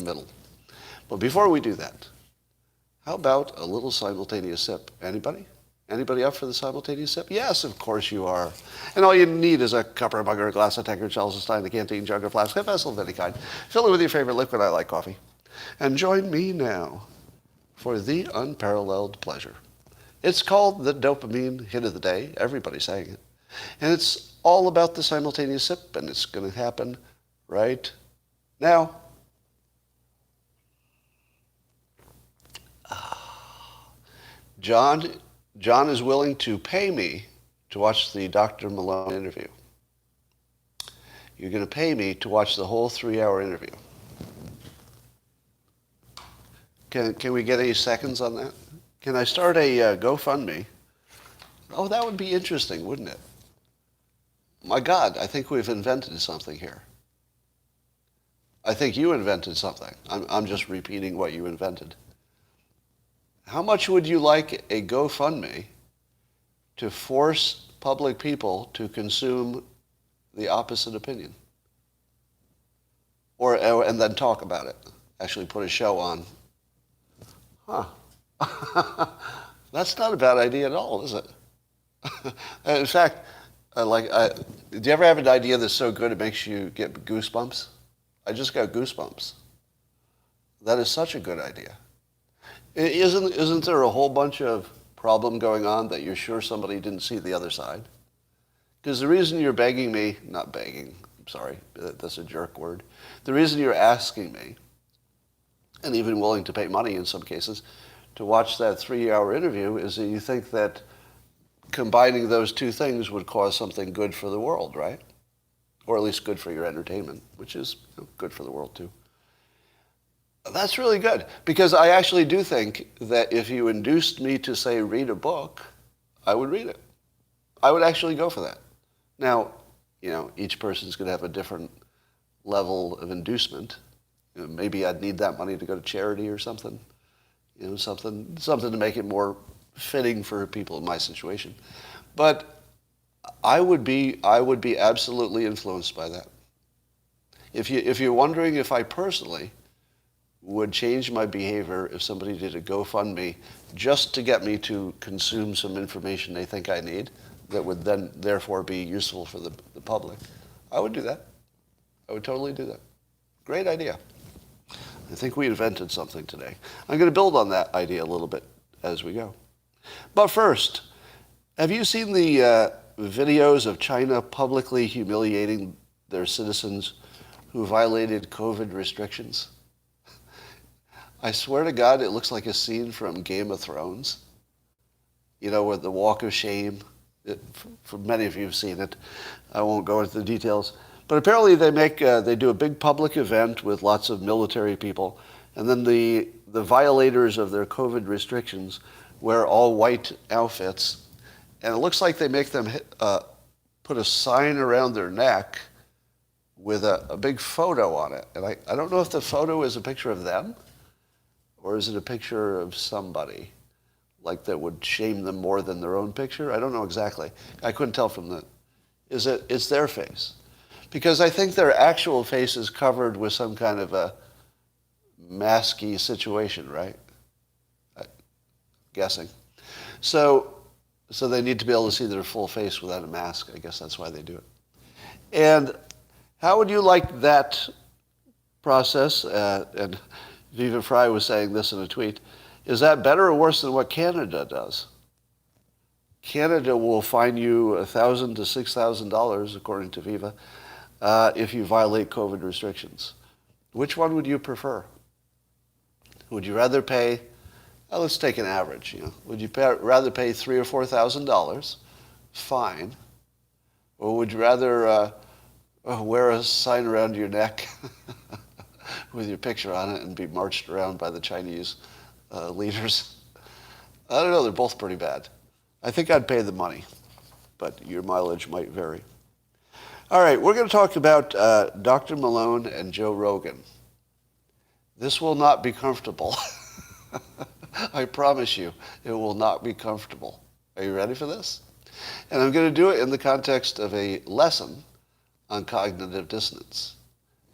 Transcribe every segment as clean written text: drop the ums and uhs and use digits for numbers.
middle. But before we do that, how about a little simultaneous sip? Anybody? Anybody up for the simultaneous sip? Yes, of course you are. And all you need is a cup or a mug or a glass, a tankard, chalice, a stein, a canteen, jug, or flask, a vessel of any kind. Fill it with your favorite liquid. I like coffee. And join me now for the unparalleled pleasure. It's called the dopamine hit of the day. Everybody's saying it. And it's all about the simultaneous sip, and it's going to happen right now. John is willing to pay me to watch the Dr. Malone interview. You're going to pay me to watch the whole 3-hour interview. Can we get any seconds on that? Can I start a GoFundMe? Oh, that would be interesting, wouldn't it? My God, I think we've invented something here. I think you invented something. I'm just repeating what you invented. How much would you like a GoFundMe to force public people to consume the opposite opinion? And then talk about it. Actually put a show on. Huh. That's not a bad idea at all, is it? In fact, do you ever have an idea that's so good it makes you get goosebumps? I just got goosebumps. That is such a good idea. Isn't there a whole bunch of problem going on that you're sure somebody didn't see the other side? Because the reason you're begging me, not begging, I'm sorry, that's a jerk word. The reason you're asking me, and even willing to pay money in some cases, to watch that 3-hour interview is that you think that combining those two things would cause something good for the world, right? Or at least good for your entertainment, which is good for the world too. That's really good, because I actually do think that if you induced me to, say, read a book, I would read it. I would actually go for that. Now, each person's going to have a different level of inducement. Maybe I'd need that money to go to charity or something. Something to make it more fitting for people in my situation. But I would be absolutely influenced by that. If you're wondering if I personally would change my behavior if somebody did a GoFundMe just to get me to consume some information they think I need that would then therefore be useful for the public, I would do that. I would totally do that. Great idea. I think we invented something today. I'm going to build on that idea a little bit as we go. But first, have you seen the videos of China publicly humiliating their citizens who violated COVID restrictions? I swear to God, it looks like a scene from Game of Thrones. With the Walk of Shame. For many of you have seen it. I won't go into the details. But apparently they do a big public event with lots of military people, and then the violators of their COVID restrictions wear all white outfits, and it looks like they make them put a sign around their neck with a big photo on it. And I don't know if the photo is a picture of them, or is it a picture of somebody, like that would shame them more than their own picture? I don't know exactly. I couldn't tell from it's their face. Because I think their actual face is covered with some kind of a masky situation, right? I'm guessing. So they need to be able to see their full face without a mask. I guess that's why they do it. And how would you like that process? And Viva Fry was saying this in a tweet. Is that better or worse than what Canada does? Canada will fine you $1,000 to $6,000, according to Viva, if you violate COVID restrictions. Which one would you prefer? Would you rather pay, let's take an average, would you rather pay $3,000 or $4,000 fine, or would you rather wear a sign around your neck with your picture on it and be marched around by the Chinese leaders? I don't know, they're both pretty bad. I think I'd pay the money, but your mileage might vary. All right, we're going to talk about Dr. Malone and Joe Rogan. This will not be comfortable. I promise you, it will not be comfortable. Are you ready for this? And I'm going to do it in the context of a lesson on cognitive dissonance.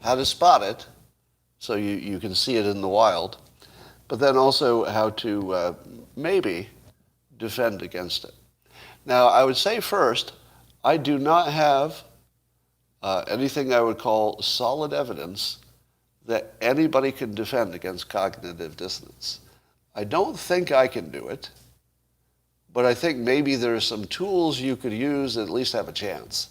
How to spot it so you can see it in the wild, but then also how to maybe defend against it. Now, I would say first, I do not have anything I would call solid evidence that anybody can defend against cognitive dissonance. I don't think I can do it, but I think maybe there are some tools you could use that at least have a chance.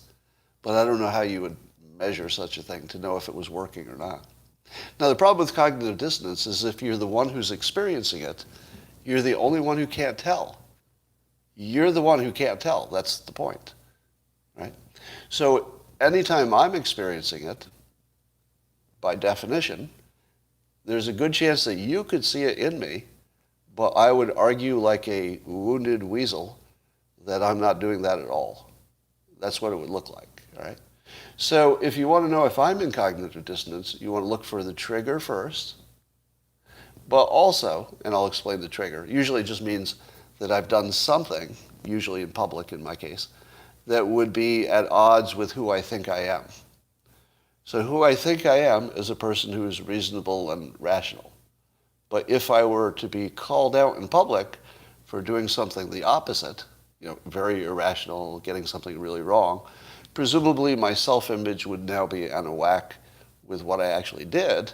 But I don't know how you would measure such a thing to know if it was working or not. Now, the problem with cognitive dissonance is if you're the one who's experiencing it, you're the only one who can't tell. You're the one who can't tell. That's the point, right? So anytime I'm experiencing it, by definition, there's a good chance that you could see it in me, but I would argue like a wounded weasel that I'm not doing that at all. That's what it would look like, all right? So if you want to know if I'm in cognitive dissonance, you want to look for the trigger first, but also, and I'll explain the trigger, usually it just means that I've done something, usually in public in my case, that would be at odds with who I think I am. So who I think I am is a person who is reasonable and rational. But if I were to be called out in public for doing something the opposite, very irrational, getting something really wrong, presumably my self-image would now be out of whack with what I actually did,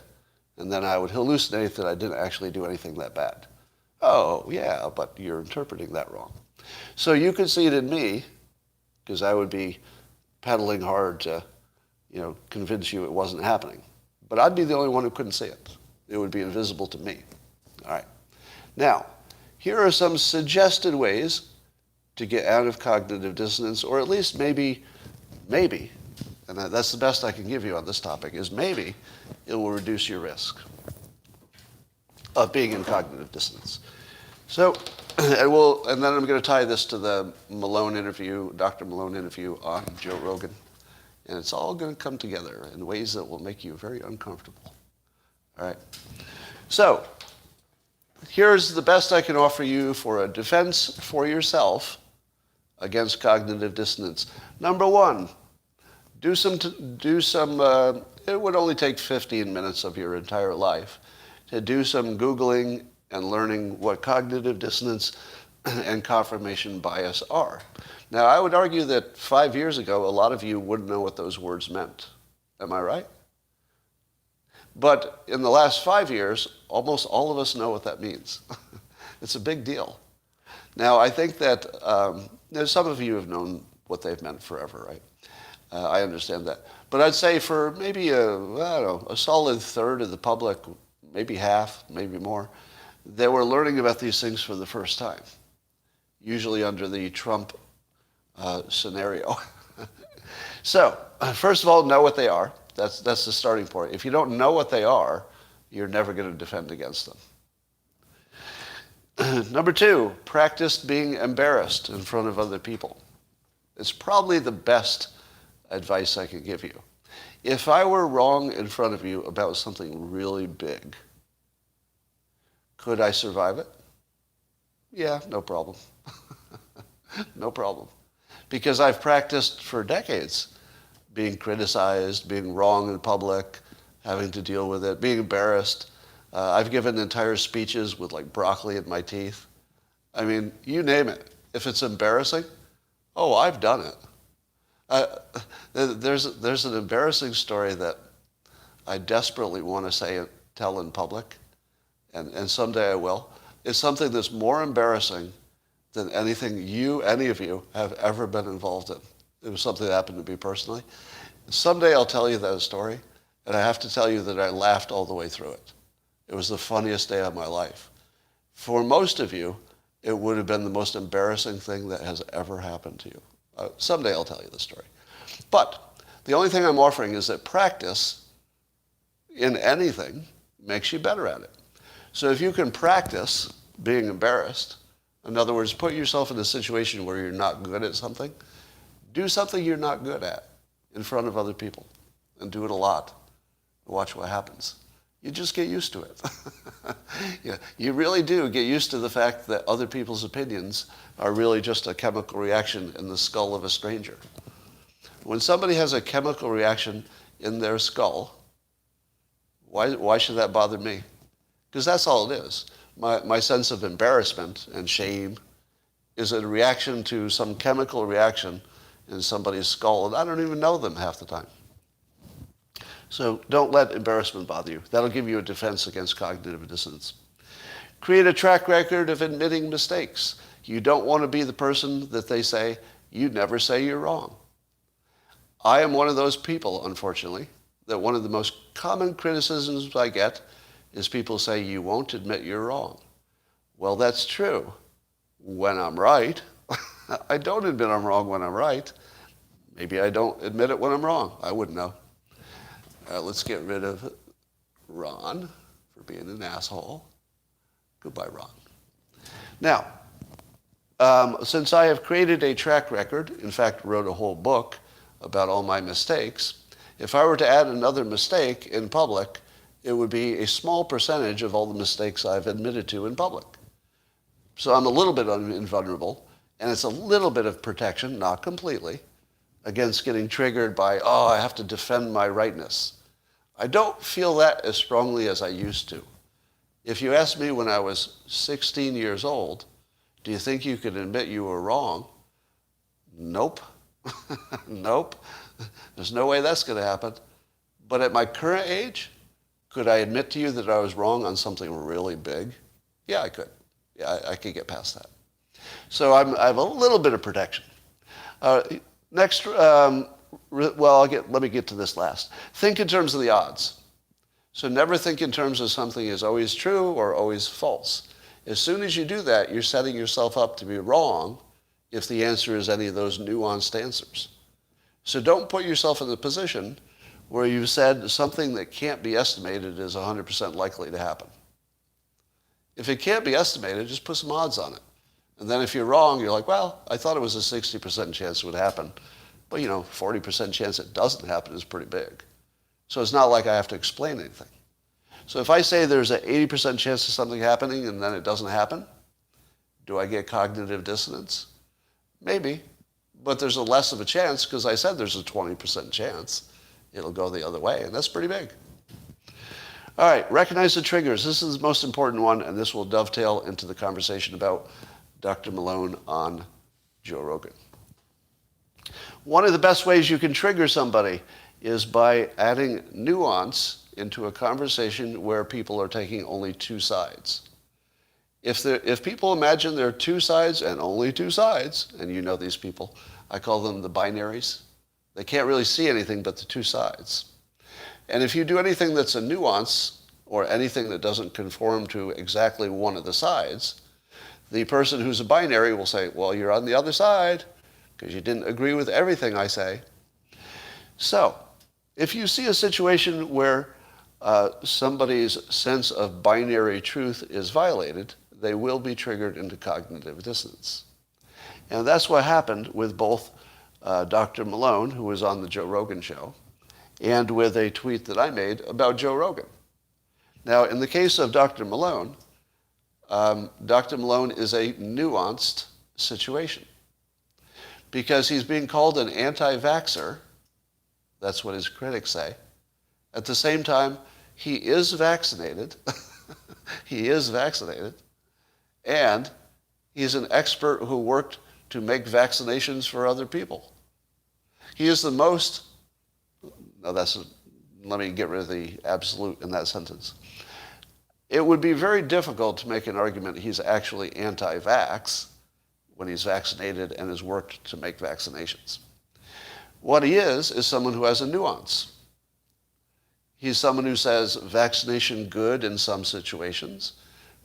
and then I would hallucinate that I didn't actually do anything that bad. Oh, yeah, but you're interpreting that wrong. So you could see it in me, because I would be pedaling hard to convince you it wasn't happening. But I'd be the only one who couldn't see it. It would be invisible to me. All right. Now, here are some suggested ways to get out of cognitive dissonance, or at least maybe, and that's the best I can give you on this topic, is maybe it will reduce your risk of being in cognitive dissonance. So, and then I'm going to tie this to the Malone interview, Dr. Malone interview on Joe Rogan. And it's all going to come together in ways that will make you very uncomfortable. All right. So here's the best I can offer you for a defense for yourself against cognitive dissonance. Number one, do some. It would only take 15 minutes of your entire life to do some Googling and learning what cognitive dissonance and confirmation bias are. Now, I would argue that 5 years ago, a lot of you wouldn't know what those words meant. Am I right? But in the last 5 years, almost all of us know what that means. It's a big deal. Now, I think that some of you have known what they've meant forever, right? I understand that. But I'd say for maybe a solid third of the public, maybe half, maybe more, they were learning about these things for the first time, usually under the Trump scenario. So, first of all, know what they are. That's the starting point. If you don't know what they are, you're never going to defend against them. Number two, practice being embarrassed in front of other people. It's probably the best advice I could give you. If I were wrong in front of you about something really big, could I survive it? Yeah, no problem. No problem. Because I've practiced for decades being criticized, being wrong in public, having to deal with it, being embarrassed. I've given entire speeches with like broccoli in my teeth. I mean, you name it. If it's embarrassing, oh, I've done it. There's an embarrassing story that I desperately want to tell in public, and someday I will. It's something that's more embarrassing than anything any of you, have ever been involved in. It was something that happened to me personally. Someday I'll tell you that story, and I have to tell you that I laughed all the way through it. It was the funniest day of my life. For most of you, it would have been the most embarrassing thing that has ever happened to you. Someday I'll tell you the story. But the only thing I'm offering is that practice in anything makes you better at it. So if you can practice being embarrassed, in other words, put yourself in a situation where you're not good at something, do something you're not good at in front of other people, and do it a lot. Watch what happens. You just get used to it. Yeah, you really do get used to the fact that other people's opinions are really just a chemical reaction in the skull of a stranger. When somebody has a chemical reaction in their skull, Why should that bother me? Because that's all it is. My sense of embarrassment and shame is a reaction to some chemical reaction in somebody's skull, and I don't even know them half the time. So don't let embarrassment bother you. That'll give you a defense against cognitive dissonance. Create a track record of admitting mistakes. You don't want to be the person that they say, you never say you're wrong. I am one of those people, unfortunately, that one of the most common criticisms I get is people say, you won't admit you're wrong. Well, that's true when I'm right. I don't admit I'm wrong when I'm right. Maybe I don't admit it when I'm wrong. I wouldn't know. Let's get rid of Ron for being an asshole. Goodbye, Ron. Now, since I have created a track record, in fact, wrote a whole book about all my mistakes, if I were to add another mistake in public, it would be a small percentage of all the mistakes I've admitted to in public. So I'm a little bit invulnerable, and it's a little bit of protection, not completely, against getting triggered by, oh, I have to defend my rightness. I don't feel that as strongly as I used to. If you asked me when I was 16 years old, do you think you could admit you were wrong? Nope. Nope. There's no way that's going to happen. But at my current age, could I admit to you that I was wrong on something really big? Yeah, I could. Yeah, I could get past that. So I have a little bit of protection. Next, let me get to this last. Think in terms of the odds. So never think in terms of something is always true or always false. As soon as you do that, you're setting yourself up to be wrong if the answer is any of those nuanced answers. So don't put yourself in the position where you've said something that can't be estimated is 100% likely to happen. If it can't be estimated, just put some odds on it. And then if you're wrong, you're like, well, I thought it was a 60% chance it would happen. But 40% chance it doesn't happen is pretty big. So it's not like I have to explain anything. So if I say there's an 80% chance of something happening and then it doesn't happen, do I get cognitive dissonance? Maybe, but there's a less of a chance because I said there's a 20% chance it'll go the other way, and that's pretty big. All right, recognize the triggers. This is the most important one, and this will dovetail into the conversation about Dr. Malone on Joe Rogan. One of the best ways you can trigger somebody is by adding nuance into a conversation where people are taking only two sides. If people imagine there are two sides and only two sides, and you know these people, I call them the binaries. They can't really see anything but the two sides. And if you do anything that's a nuance or anything that doesn't conform to exactly one of the sides, the person who's a binary will say, well, you're on the other side because you didn't agree with everything I say. So if you see a situation where somebody's sense of binary truth is violated, they will be triggered into cognitive dissonance. And that's what happened with both Dr. Malone, who was on the Joe Rogan show, and with a tweet that I made about Joe Rogan. Now, in the case of Dr. Malone is a nuanced situation because he's being called an anti-vaxxer. That's what his critics say. At the same time, he is vaccinated. He is vaccinated. And he's an expert who worked to make vaccinations for other people. He is the most, let me get rid of the absolute in that sentence. It would be very difficult to make an argument he's actually anti-vax when he's vaccinated and has worked to make vaccinations. What he is someone who has a nuance. He's someone who says vaccination good in some situations.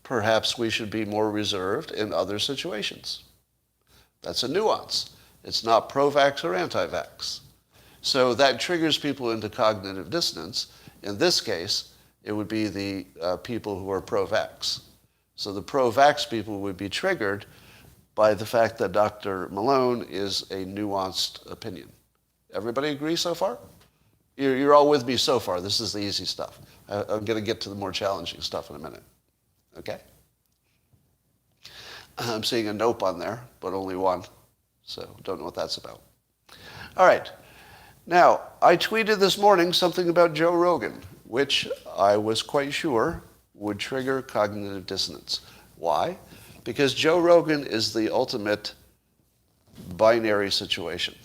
Perhaps we should be more reserved in other situations. That's a nuance. It's not pro-vax or anti-vax. So that triggers people into cognitive dissonance. In this case, it would be the people who are pro-vax. So the pro-vax people would be triggered by the fact that Dr. Malone is a nuanced opinion. Everybody agree so far? You're all with me so far. This is the easy stuff. I'm going to get to the more challenging stuff in a minute. Okay? I'm seeing a nope on there, but only one. So don't know what that's about. All right. Now, I tweeted this morning something about Joe Rogan, which I was quite sure would trigger cognitive dissonance. Why? Because Joe Rogan is the ultimate binary situation.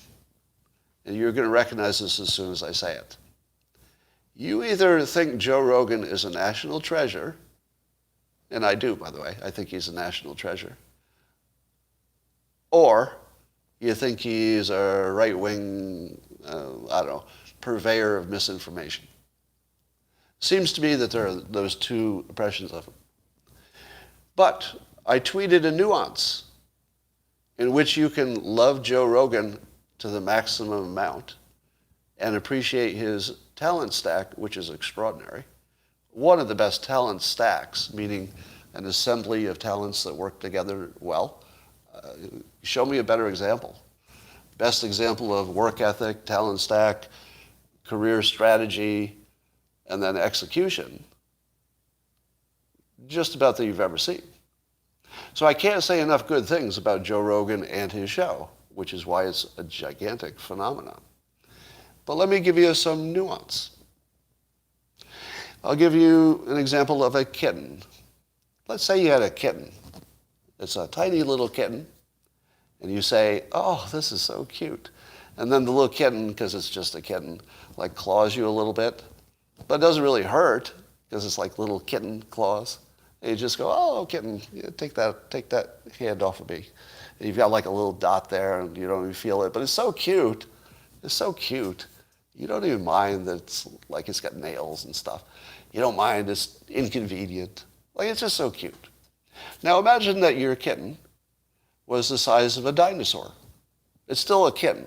And you're going to recognize this as soon as I say it. You either think Joe Rogan is a national treasure, and I do, by the way. I think he's a national treasure. Or you think he's a right-wing, purveyor of misinformation. Seems to me that there are those two impressions of him. But I tweeted a nuance in which you can love Joe Rogan to the maximum amount and appreciate his talent stack, which is extraordinary. One of the best talent stacks, meaning an assembly of talents that work together well. Show me a better example. Best example of work ethic, talent stack, career strategy, and then execution, just about that you've ever seen. So I can't say enough good things about Joe Rogan and his show, which is why it's a gigantic phenomenon. But let me give you some nuance. I'll give you an example of a kitten. Let's say you had a kitten. It's a tiny little kitten, and you say, oh, this is so cute. And then the little kitten, because it's just a kitten, like claws you a little bit, but it doesn't really hurt, because it's like little kitten claws. And you just go, oh, kitten, take that hand off of me. And you've got like a little dot there, and you don't even feel it. But it's so cute. It's so cute. You don't even mind that it's like it's got nails and stuff. You don't mind it's inconvenient. Like, it's just so cute. Now imagine that your kitten was the size of a dinosaur. It's still a kitten,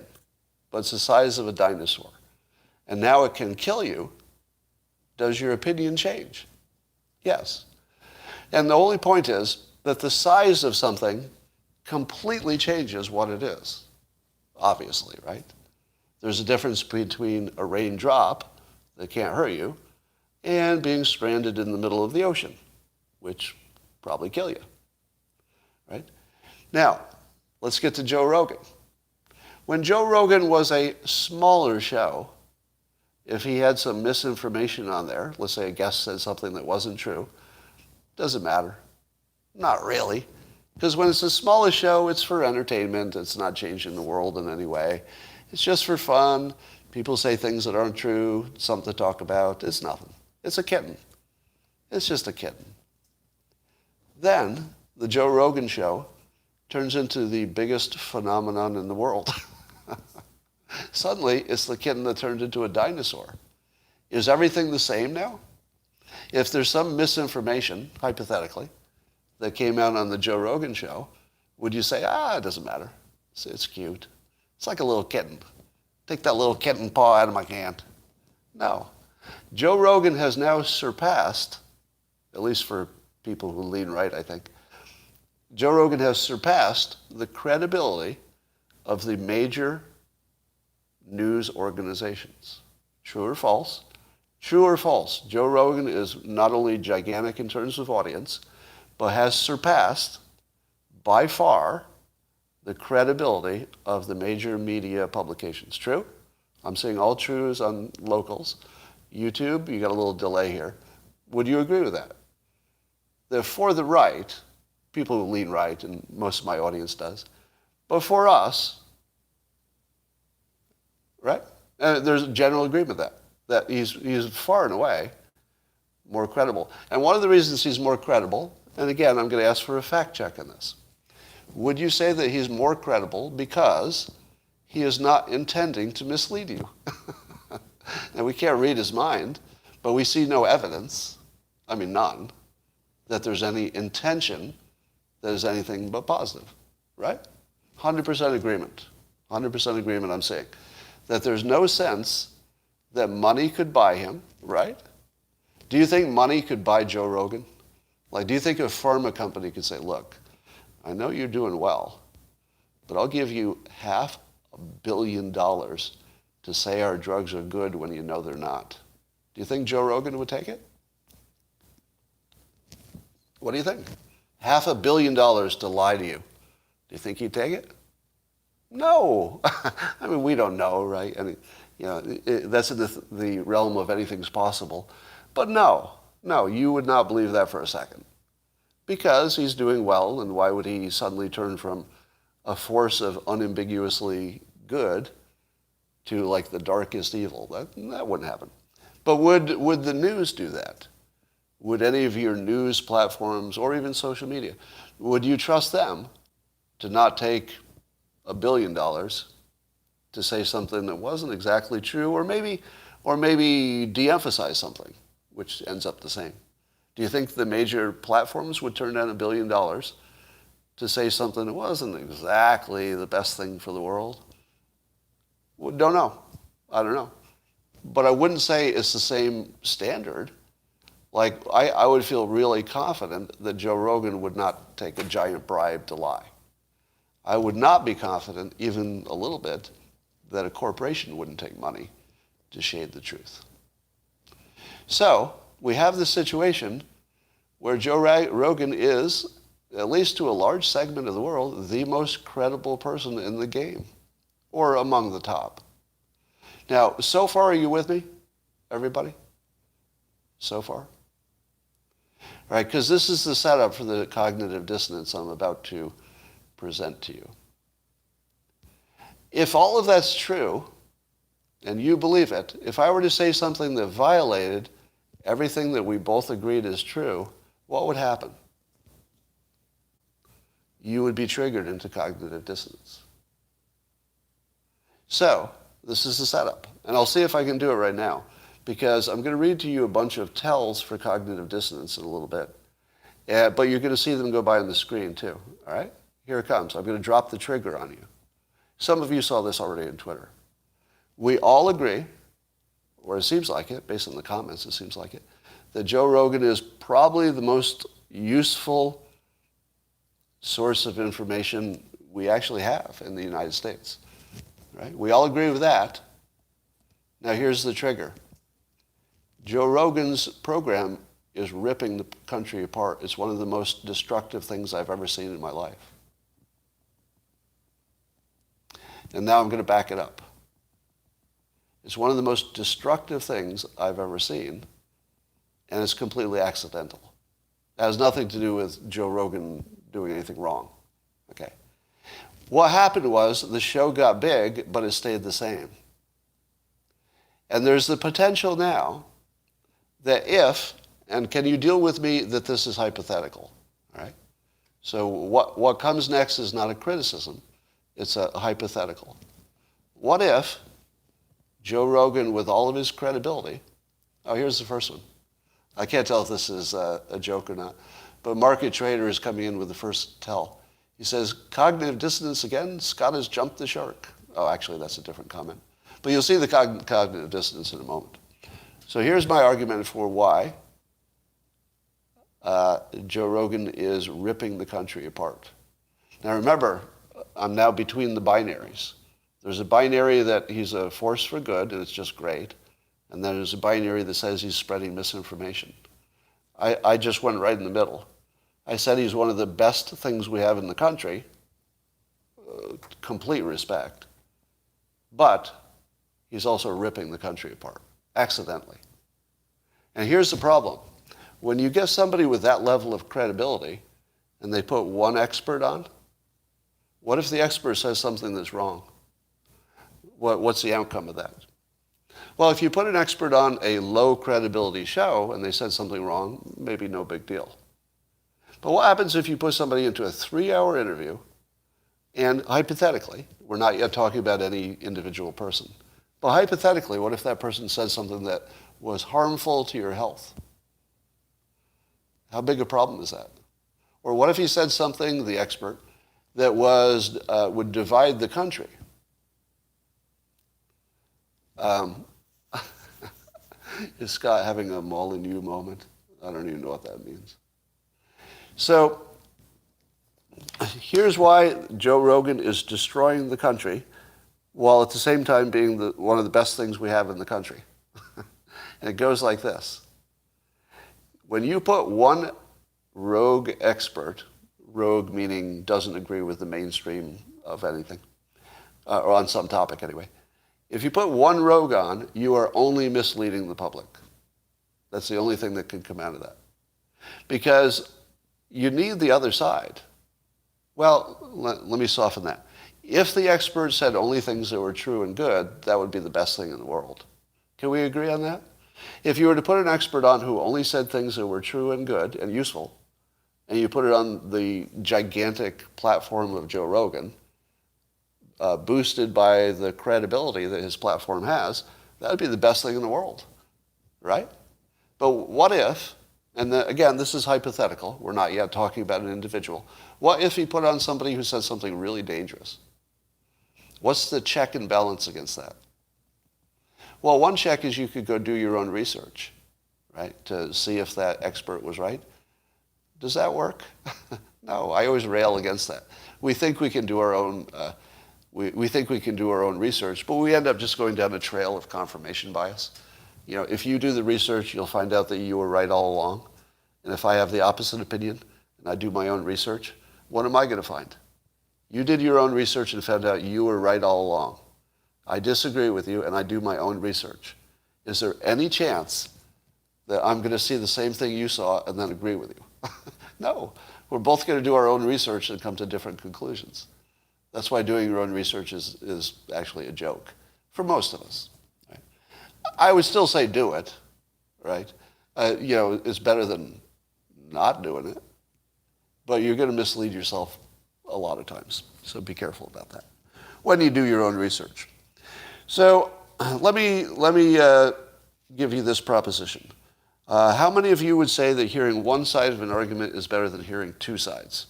but it's the size of a dinosaur. And now it can kill you. Does your opinion change? Yes. And the only point is that the size of something completely changes what it is, obviously, right? There's a difference between a raindrop that can't hurt you and being stranded in the middle of the ocean, which probably kill you, right? Now, let's get to Joe Rogan. When Joe Rogan was a smaller show, if he had some misinformation on there, let's say a guest said something that wasn't true, doesn't matter. Not really. Because when it's the smallest show, it's for entertainment. It's not changing the world in any way. It's just for fun. People say things that aren't true, something to talk about. It's nothing. It's a kitten. It's just a kitten. Then the Joe Rogan show turns into the biggest phenomenon in the world. Suddenly, it's the kitten that turned into a dinosaur. Is everything the same now? If there's some misinformation, hypothetically, that came out on the Joe Rogan show, would you say, it doesn't matter. It's cute. It's like a little kitten. Take that little kitten paw out of my hand. No. Joe Rogan has now surpassed, at least for people who lean right, I think, Joe Rogan has surpassed the credibility of the major news organizations. True or false? True or false? Joe Rogan is not only gigantic in terms of audience, but has surpassed, by far, the credibility of the major media publications. True? I'm saying all trues on locals. YouTube, you got a little delay here. Would you agree with that? That for the right, people who lean right, and most of my audience does, but for us, right? There's a general agreement that he's far and away more credible. And one of the reasons he's more credible, and again, I'm going to ask for a fact check on this. Would you say that he's more credible because he is not intending to mislead you? And we can't read his mind, but we see no evidence, none, that there's any intention that is anything but positive, right? 100% agreement. 100% agreement, I'm saying. That there's no sense that money could buy him, right? Do you think money could buy Joe Rogan? Like, do you think a pharma company could say, look, I know you're doing well, but I'll give you $500 million to say our drugs are good when you know they're not. Do you think Joe Rogan would take it? What do you think? $500 million to lie to you. Do you think he'd take it? No. We don't know, right? That's in the realm of anything's possible. But no, you would not believe that for a second. Because he's doing well, and why would he suddenly turn from a force of unambiguously good to like the darkest evil? That wouldn't happen. But would the news do that? Would any of your news platforms or even social media, would you trust them to not take $1 billion to say something that wasn't exactly true, or maybe de-emphasize something, which ends up the same? Do you think the major platforms would turn down $1 billion to say something that wasn't exactly the best thing for the world? Well, don't know. I don't know. But I wouldn't say it's the same standard. Like, I would feel really confident that Joe Rogan would not take a giant bribe to lie. I would not be confident, even a little bit, that a corporation wouldn't take money to shade the truth. So, we have this situation where Joe Rogan is, at least to a large segment of the world, the most credible person in the game, or among the top. Now, so far, are you with me, everybody? So far? All right, because this is the setup for the cognitive dissonance I'm about to present to you. If all of that's true, and you believe it, if I were to say something that violated everything that we both agreed is true, what would happen? You would be triggered into cognitive dissonance. So, this is the setup. And I'll see if I can do it right now, because I'm going to read to you a bunch of tells for cognitive dissonance in a little bit. But you're going to see them go by on the screen too. All right? Here it comes. I'm going to drop the trigger on you. Some of you saw this already on Twitter. We all agree, or it seems like it, based on the comments, it seems like it, that Joe Rogan is probably the most useful source of information we actually have in the United States. Right? We all agree with that. Now here's the trigger. Joe Rogan's program is ripping the country apart. It's one of the most destructive things I've ever seen in my life. And now I'm going to back it up. It's one of the most destructive things I've ever seen, and it's completely accidental. It has nothing to do with Joe Rogan doing anything wrong. Okay. What happened was the show got big, but it stayed the same. And there's the potential now that if, and can you deal with me that this is hypothetical, all right? So what comes next is not a criticism, it's a hypothetical. What if Joe Rogan, with all of his credibility, oh, here's the first one. I can't tell if this is a joke or not, but Market Trader is coming in with the first tell. He says, cognitive dissonance again, Scott has jumped the shark. Oh, actually, that's a different comment. But you'll see the cognitive dissonance in a moment. So here's my argument for why Joe Rogan is ripping the country apart. Now remember, I'm now between the binaries. There's a binary that he's a force for good, and it's just great. And then there's a binary that says he's spreading misinformation. I just went right in the middle. I said he's one of the best things we have in the country, complete respect. But he's also ripping the country apart, accidentally. And here's the problem. When you get somebody with that level of credibility, and they put one expert on, what if the expert says something that's wrong? What's the outcome of that? Well, if you put an expert on a low credibility show and they said something wrong, maybe no big deal. But what happens if you put somebody into a 3-hour interview, and hypothetically, we're not yet talking about any individual person, but hypothetically, what if that person said something that was harmful to your health? How big a problem is that? Or what if he said something, the expert, that would divide the country? Is Scott having a Malone and you moment? I don't even know what that means. So here's why Joe Rogan is destroying the country while at the same time being one of the best things we have in the country. And it goes like this. When you put one rogue expert, rogue meaning doesn't agree with the mainstream of anything, or on some topic anyway, if you put one rogue on, you are only misleading the public. That's the only thing that can come out of that. Because you need the other side. Well, let me soften that. If the expert said only things that were true and good, that would be the best thing in the world. Can we agree on that? If you were to put an expert on who only said things that were true and good and useful, and you put it on the gigantic platform of Joe Rogan, boosted by the credibility that his platform has, that would be the best thing in the world, right? But what if, and again, this is hypothetical, we're not yet talking about an individual, what if he put on somebody who said something really dangerous? What's the check and balance against that? Well, one check is you could go do your own research, right, to see if that expert was right. Does that work? No, I always rail against that. We think we can do our own, we think we can do our own research, but we end up just going down a trail of confirmation bias. You know, if you do the research, you'll find out that you were right all along. And if I have the opposite opinion and I do my own research, what am I going to find? You did your own research and found out you were right all along. I disagree with you and I do my own research. Is there any chance that I'm going to see the same thing you saw and then agree with you? No. We're both going to do our own research and come to different conclusions. That's why doing your own research is actually a joke for most of us. Right? I would still say do it, right? You know, it's better than not doing it. But you're going to mislead yourself a lot of times. So be careful about that when you do your own research. So let me give you this proposition. How many of you would say that hearing one side of an argument is better than hearing two sides?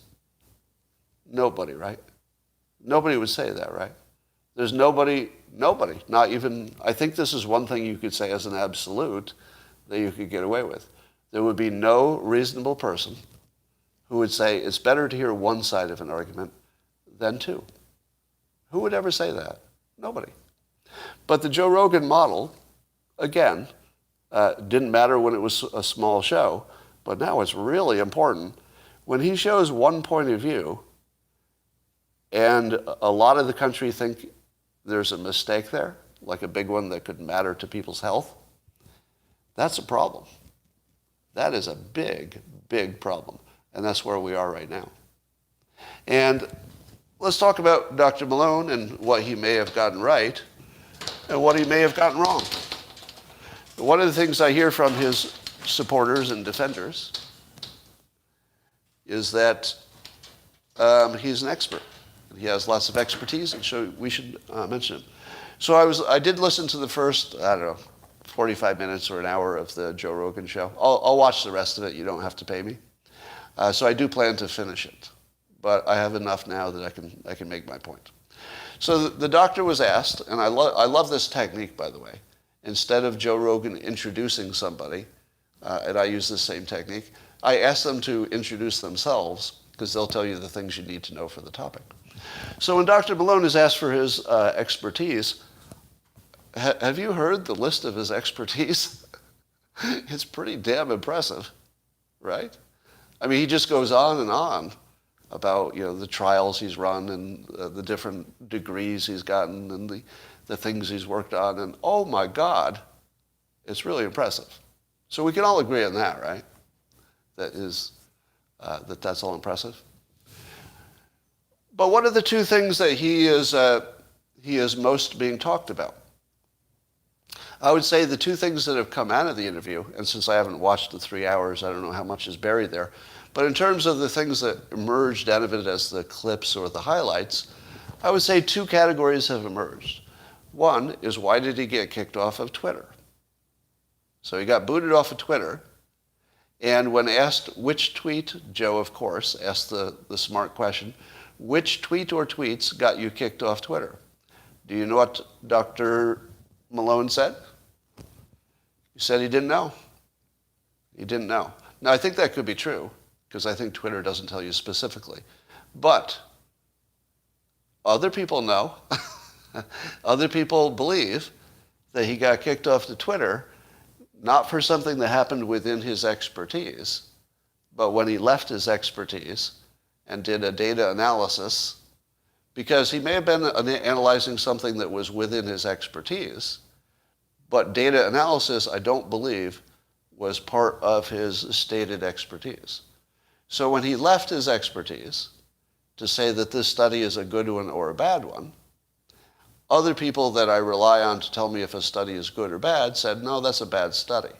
Nobody, right? Nobody would say that, right? There's nobody, not even, I think this is one thing you could say as an absolute that you could get away with. There would be no reasonable person who would say it's better to hear one side of an argument than two. Who would ever say that? Nobody. But the Joe Rogan model, again, didn't matter when it was a small show, but now it's really important. When he shows one point of view, and a lot of the country think there's a mistake there, like a big one that could matter to people's health, that's a problem. That is a big, big problem. And that's where we are right now. And let's talk about Dr. Malone and what he may have gotten right and what he may have gotten wrong. One of the things I hear from his supporters and defenders is that he's an expert. He has lots of expertise, and so we should mention him. So I did listen to the first, 45 minutes or an hour of the Joe Rogan show. I'll watch the rest of it. You don't have to pay me. So I do plan to finish it. But I have enough now that I can make my point. So the doctor was asked, and I love this technique, by the way. Instead of Joe Rogan introducing somebody, and I use the same technique, I ask them to introduce themselves, because they'll tell you the things you need to know for the topic. So when Dr. Malone is asked for his expertise, have you heard the list of his expertise? It's pretty damn impressive, right? I mean, he just goes on and on about, the trials he's run and the different degrees he's gotten and the things he's worked on. And oh my God, it's really impressive. So we can all agree on that, right? That's all impressive. But what are the two things that he is most being talked about? I would say the two things that have come out of the interview, and since I haven't watched the 3 hours, I don't know how much is buried there, but in terms of the things that emerged out of it as the clips or the highlights, I would say two categories have emerged. One is, why did he get kicked off of Twitter? So he got booted off of Twitter, and when asked which tweet, Joe, of course, asked the smart question, which tweet or tweets got you kicked off Twitter? Do you know what Dr. Malone said? He said he didn't know. He didn't know. Now, I think that could be true, because I think Twitter doesn't tell you specifically. But other people know. Other people believe that he got kicked off the Twitter, not for something that happened within his expertise, but when he left his expertise and did a data analysis, because he may have been analyzing something that was within his expertise, but data analysis, I don't believe, was part of his stated expertise. So when he left his expertise to say that this study is a good one or a bad one, other people that I rely on to tell me if a study is good or bad said, no, that's a bad study.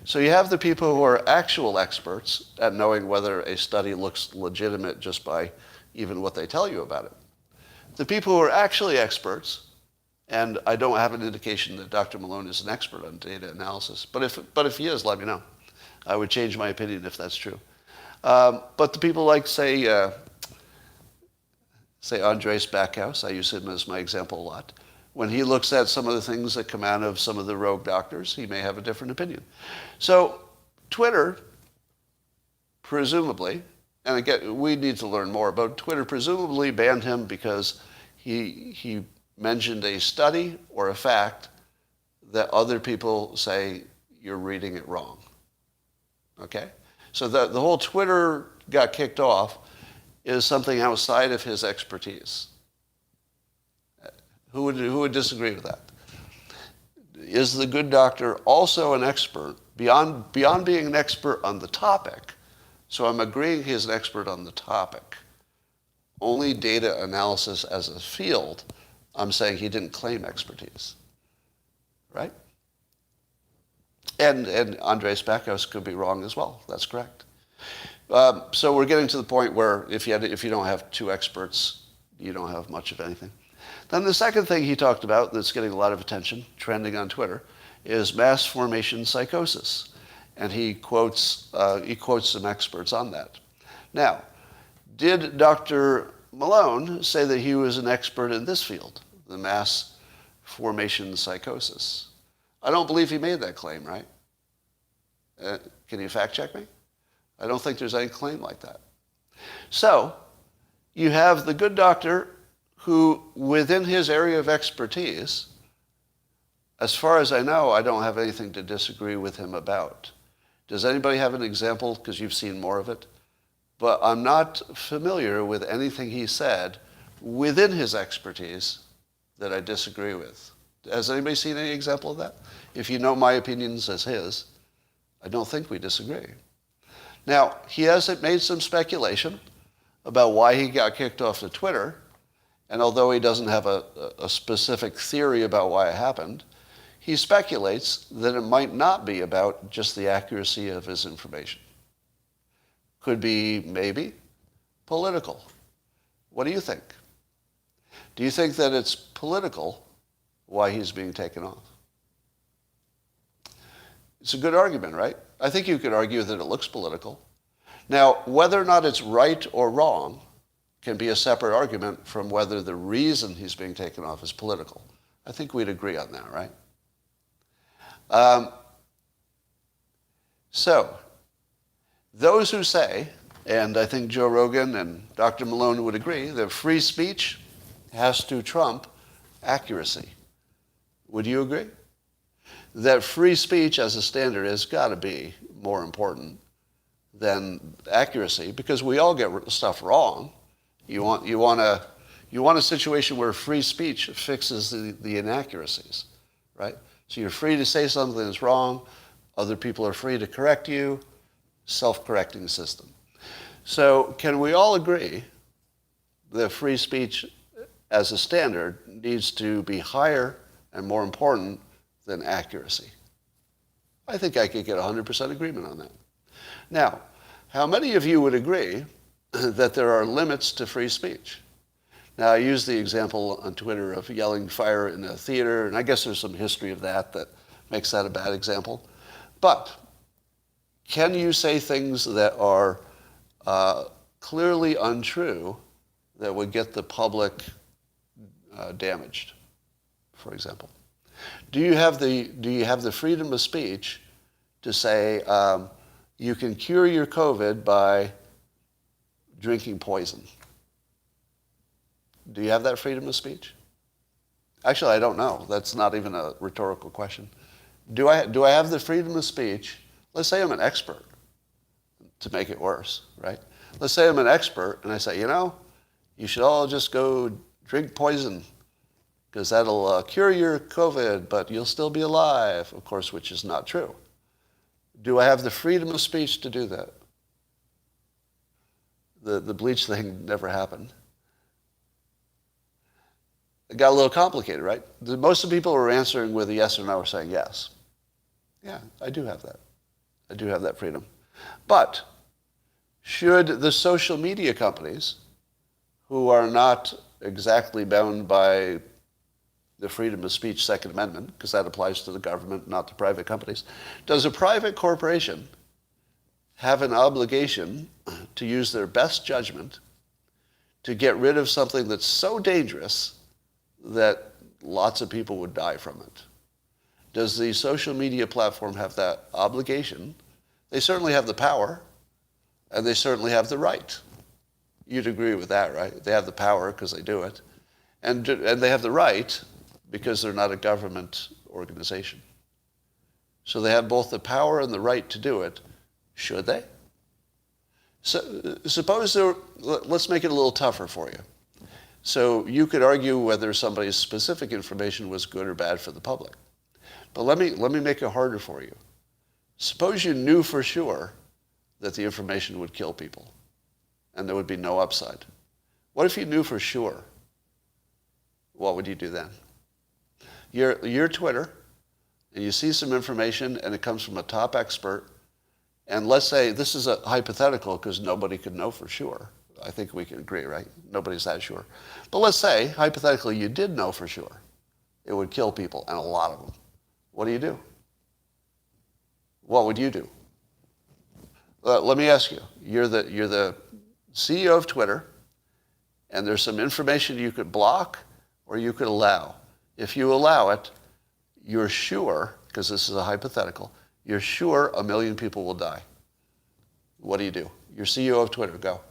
So you have the people who are actual experts at knowing whether a study looks legitimate just by even what they tell you about it. The people who are actually experts, and I don't have an indication that Dr. Malone is an expert on data analysis, but if he is, let me know. I would change my opinion if that's true. But the people like, say Andres Backhouse, I use him as my example a lot. When he looks at some of the things that come out of some of the rogue doctors, he may have a different opinion. So Twitter, presumably, and again, we need to learn more, but Twitter presumably banned him because he mentioned a study or a fact that other people say you're reading it wrong. Okay? So the whole Twitter got kicked off is something outside of his expertise. Who would disagree with that? Is the good doctor also an expert, beyond being an expert on the topic? So I'm agreeing he's an expert on the topic. Only data analysis as a field, I'm saying he didn't claim expertise. Right? And Andres Backhouse could be wrong as well. That's correct. So we're getting to the point where if you don't have two experts, you don't have much of anything. Then the second thing he talked about that's getting a lot of attention, trending on Twitter, is mass formation psychosis. And he quotes some experts on that. Now, did Dr. Malone say that he was an expert in this field, the mass formation psychosis? I don't believe he made that claim, right? Can you fact check me? I don't think there's any claim like that. So, you have the good doctor who, within his area of expertise, as far as I know, I don't have anything to disagree with him about. Does anybody have an example? Because you've seen more of it. But I'm not familiar with anything he said within his expertise that I disagree with. Has anybody seen any example of that? If you know my opinions as his, I don't think we disagree. Now, he has made some speculation about why he got kicked off of Twitter, and although he doesn't have a specific theory about why it happened, he speculates that it might not be about just the accuracy of his information. Could be, maybe, political. What do you think? Do you think that it's political why he's being taken off? It's a good argument, right? I think you could argue that it looks political. Now, whether or not it's right or wrong can be a separate argument from whether the reason he's being taken off is political. I think we'd agree on that, right? So, those who say, and I think Joe Rogan and Dr. Malone would agree, that free speech has to trump accuracy. Would you agree? That free speech as a standard has got to be more important than accuracy, because we all get stuff wrong. You want a situation where free speech fixes the inaccuracies, right? So you're free to say something that's wrong. Other people are free to correct you. Self-correcting system. So can we all agree that free speech as a standard needs to be higher and more important than accuracy? I think I could get 100% agreement on that. Now, how many of you would agree that there are limits to free speech? Now, I use the example on Twitter of yelling fire in a theater, and I guess there's some history of that makes that a bad example. But can you say things that are clearly untrue that would get the public damaged, for example? Do you have the freedom of speech to say you can cure your COVID by drinking poison? Do you have that freedom of speech? Actually, I don't know. That's not even a rhetorical question. Do I have the freedom of speech? Let's say I'm an expert, to make it worse, right? Let's say I'm an expert and I say, you should all just go drink poison because that'll cure your COVID, but you'll still be alive, of course, which is not true. Do I have the freedom of speech to do that? The bleach thing never happened. It got a little complicated, right? Most of the people who are answering with a yes or no are saying yes. Yeah, I do have that. I do have that freedom. But should the social media companies, who are not exactly bound by the freedom of speech Second Amendment, because that applies to the government, not to private companies, does a private corporation have an obligation to use their best judgment to get rid of something that's so dangerous that lots of people would die from it? Does the social media platform have that obligation? They certainly have the power, and they certainly have the right. You'd agree with that, right? They have the power because they do it, and they have the right because they're not a government organization. So they have both the power and the right to do it. Should they? So, suppose let's make it a little tougher for you. So you could argue whether somebody's specific information was good or bad for the public. But let me make it harder for you. Suppose you knew for sure that the information would kill people and there would be no upside. What if you knew for sure? What would you do then? You're Twitter, and you see some information, and it comes from a top expert, and let's say, this is a hypothetical because nobody could know for sure. I think we can agree, right? Nobody's that sure. But let's say, hypothetically, you did know for sure it would kill people, and a lot of them. What do? What would you do? Let me ask you. You're the CEO of Twitter, and there's some information you could block or you could allow. If you allow it, you're sure, because this is a hypothetical, you're sure 1 million people will die. What do? You're CEO of Twitter, go.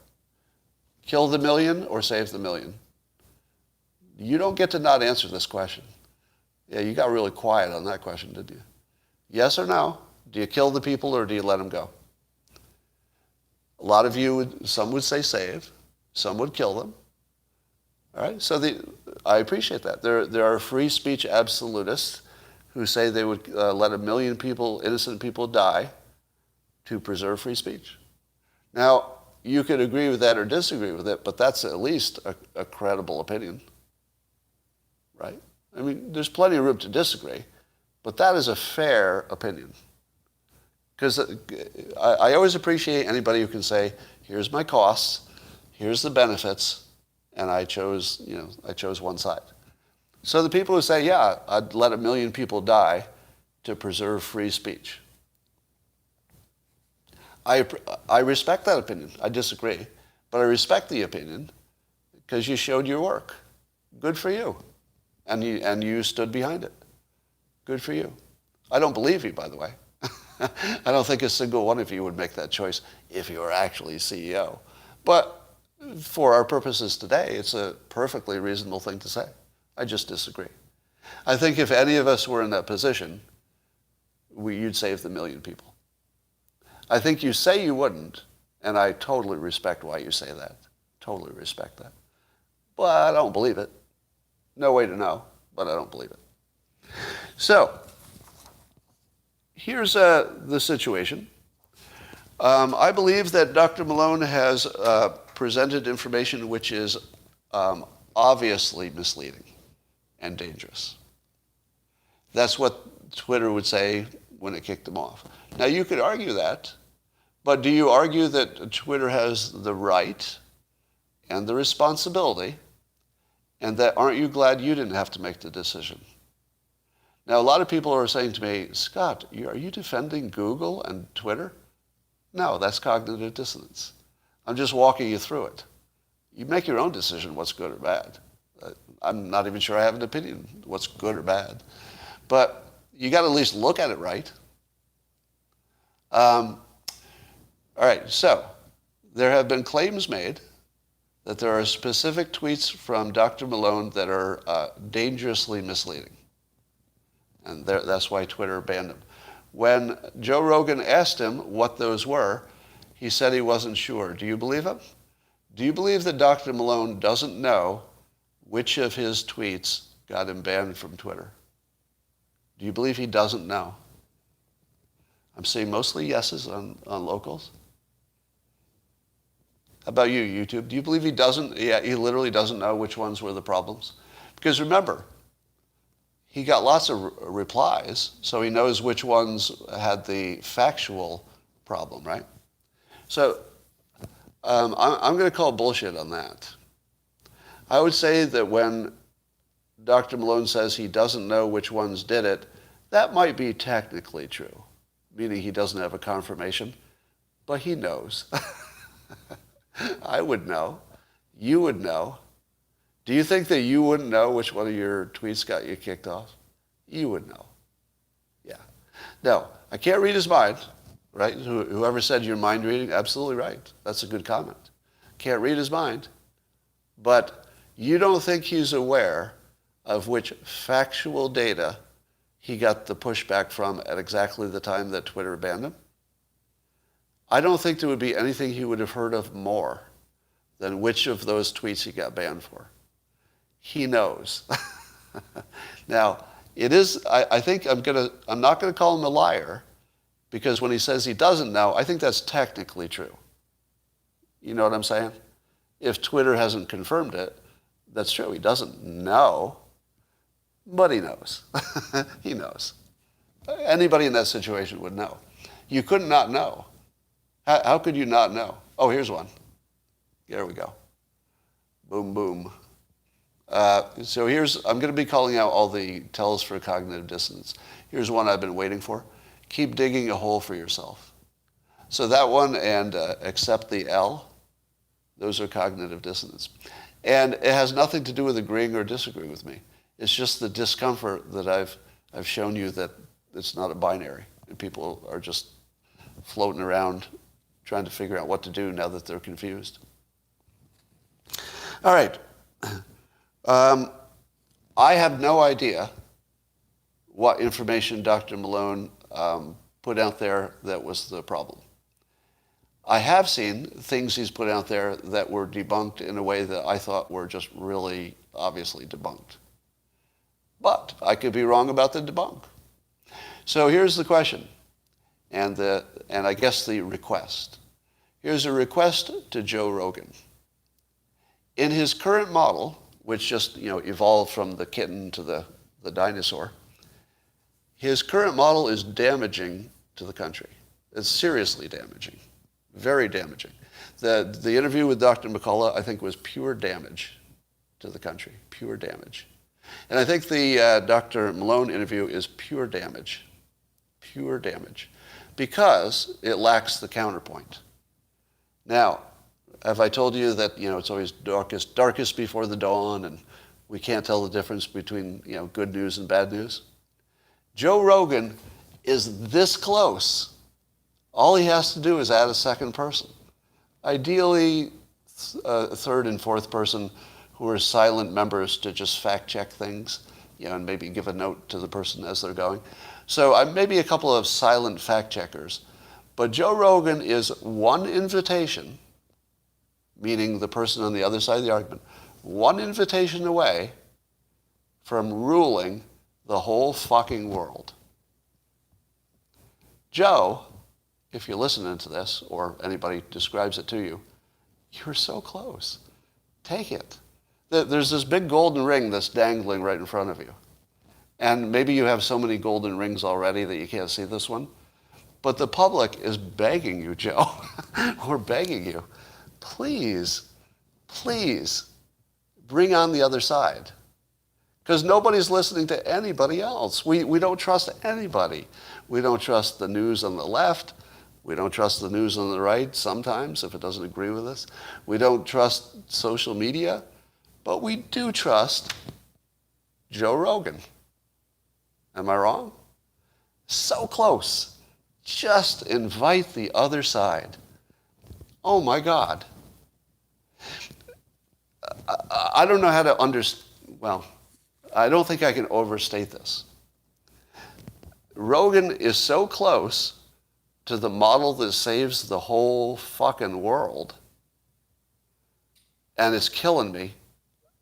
Kill the million or save the million? You don't get to not answer this question. Yeah, you got really quiet on that question, didn't you? Yes or no? Do you kill the people or do you let them go? A lot of you, some would say save, some would kill them. All right, so I appreciate that. There are free speech absolutists who say they would let 1 million people, innocent people, die to preserve free speech. Now, you could agree with that or disagree with it, but that's at least a credible opinion, right? I mean, there's plenty of room to disagree, but that is a fair opinion. Because I always appreciate anybody who can say, here's my costs, here's the benefits, and I chose one side. So the people who say, yeah, I'd let 1 million people die to preserve free speech. I respect that opinion. I disagree. But I respect the opinion because you showed your work. Good for you. And you stood behind it. Good for you. I don't believe you, by the way. I don't think a single one of you would make that choice if you were actually CEO. But for our purposes today, it's a perfectly reasonable thing to say. I just disagree. I think if any of us were in that position, you'd save the 1 million people. I think you say you wouldn't, and I totally respect why you say that. Totally respect that. But I don't believe it. No way to know, but I don't believe it. So, here's the situation. I believe that Dr. Malone has presented information which is obviously misleading and dangerous. That's what Twitter would say when it kicked him off. Now, you could argue that, but do you argue that Twitter has the right and the responsibility, and that aren't you glad you didn't have to make the decision? Now, a lot of people are saying to me, Scott, are you defending Google and Twitter? No, that's cognitive dissonance. I'm just walking you through it. You make your own decision what's good or bad. I'm not even sure I have an opinion what's good or bad. But you got to at least look at it right. All right, so there have been claims made that there are specific tweets from Dr. Malone that are dangerously misleading. And that's why Twitter banned him. When Joe Rogan asked him what those were, he said he wasn't sure. Do you believe him? Do you believe that Dr. Malone doesn't know which of his tweets got him banned from Twitter? Do you believe he doesn't know? I'm seeing mostly yeses on locals. How about you, YouTube? Do you believe he doesn't? Yeah, he literally doesn't know which ones were the problems? Because remember, he got lots of replies, so he knows which ones had the factual problem, right? So I'm going to call bullshit on that. I would say that when Dr. Malone says he doesn't know which ones did it, that might be technically true, meaning he doesn't have a confirmation, but he knows. I would know. You would know. Do you think that you wouldn't know which one of your tweets got you kicked off? You would know. Yeah. No, I can't read his mind, right? Whoever said you're mind reading, absolutely right. That's a good comment. Can't read his mind. But you don't think he's aware of which factual data he got the pushback from at exactly the time that Twitter banned him? I don't think there would be anything he would have heard of more than which of those tweets he got banned for. He knows. Now, it is, I think I'm not going to call him a liar, because when he says he doesn't know, I think that's technically true. You know what I'm saying? If Twitter hasn't confirmed it, that's true. He doesn't know, but he knows. He knows. Anybody in that situation would know. You could not know. How could you not know? Oh, here's one. There we go. Boom, boom. So I'm going to be calling out all the tells for cognitive dissonance. Here's one I've been waiting for. Keep digging a hole for yourself. So that one and accept the L, those are cognitive dissonance. And it has nothing to do with agreeing or disagreeing with me. It's just the discomfort that I've shown you that it's not a binary. And people are just floating around trying to figure out what to do now that they're confused. All right. I have no idea what information Dr. Malone put out there that was the problem. I have seen things he's put out there that were debunked in a way that I thought were just really obviously debunked. But I could be wrong about the debunk. So here's the question, and I guess the request. Here's a request to Joe Rogan. In his current model, which just evolved from the kitten to the dinosaur, his current model is damaging to the country. It's seriously damaging, very damaging. The interview with Dr. McCullough, I think, was pure damage to the country, pure damage. And I think the Dr. Malone interview is pure damage, because it lacks the counterpoint. Now, have I told you that it's always darkest before the dawn, and we can't tell the difference between good news and bad news? Joe Rogan is this close. All he has to do is add a second person. Ideally, a third and fourth person who are silent members to just fact check things, and maybe give a note to the person as they're going. So maybe a couple of silent fact checkers. But Joe Rogan is one invitation, meaning the person on the other side of the argument, one invitation away from ruling the whole fucking world. Joe, if you're listening to this, or anybody describes it to you, you're so close. Take it. There's this big golden ring that's dangling right in front of you. And maybe you have so many golden rings already that you can't see this one. But the public is begging you, Joe. We're begging you. Please, please, bring on the other side. Because nobody's listening to anybody else. We don't trust anybody. We don't trust the news on the left. We don't trust the news on the right sometimes if it doesn't agree with us. We don't trust social media. But we do trust Joe Rogan. Am I wrong? So close. Just invite the other side. Oh my God. I don't know how to I don't think I can overstate this. Rogan is so close to the model that saves the whole fucking world, and it's killing me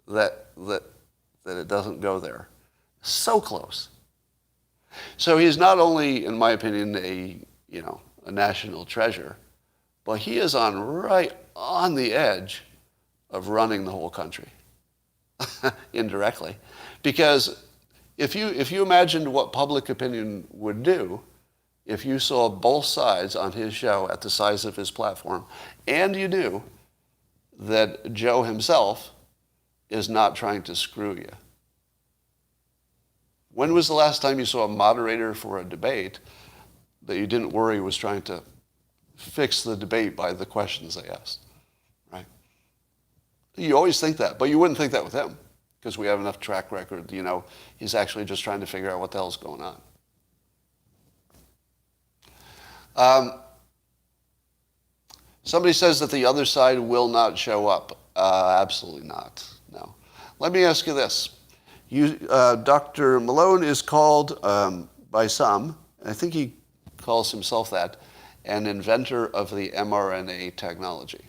that it doesn't go there. So close. So he's not only, in my opinion, a national treasure. But he is right on the edge of running the whole country, indirectly. Because if you imagined what public opinion would do if you saw both sides on his show at the size of his platform, and you knew that Joe himself is not trying to screw you. When was the last time you saw a moderator for a debate that you didn't worry was trying to fix the debate by the questions they asked, right? You always think that, but you wouldn't think that with him because we have enough track record, he's actually just trying to figure out what the hell's going on. Somebody says that the other side will not show up. Absolutely not, no. Let me ask you this. Dr. Malone is called by some, I think he calls himself that, an inventor of the mRNA technology.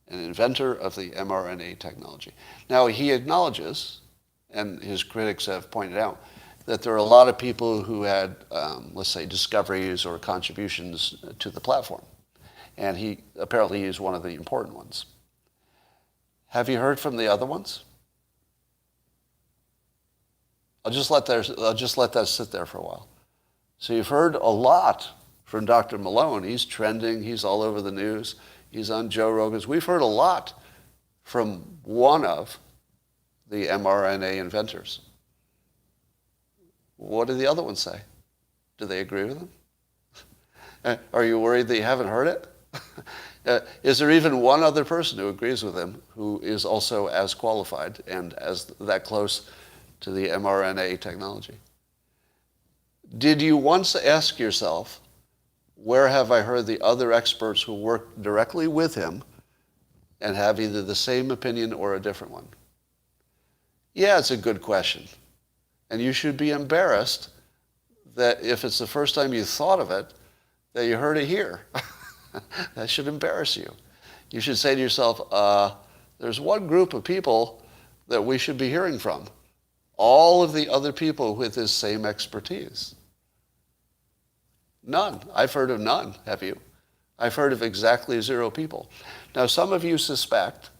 An inventor of the mRNA technology. Now, he acknowledges, and his critics have pointed out, that there are a lot of people who had, let's say, discoveries or contributions to the platform. And he apparently is one of the important ones. Have you heard from the other ones? I'll just let that sit there for a while. So you've heard a lot from Dr. Malone. He's trending. He's all over the news. He's on Joe Rogan's. We've heard a lot from one of the mRNA inventors. What do the other ones say? Do they agree with him? Are you worried that you haven't heard it? Is there even one other person who agrees with him who is also as qualified and as that close to the mRNA technology? Did you once ask yourself, where have I heard the other experts who work directly with him and have either the same opinion or a different one? Yeah, it's a good question. And you should be embarrassed that if it's the first time you thought of it, that you heard it here. That should embarrass you. You should say to yourself, there's one group of people that we should be hearing from. All of the other people with this same expertise. None. I've heard of none, have you? I've heard of exactly 0 people. Now, some of you suspect,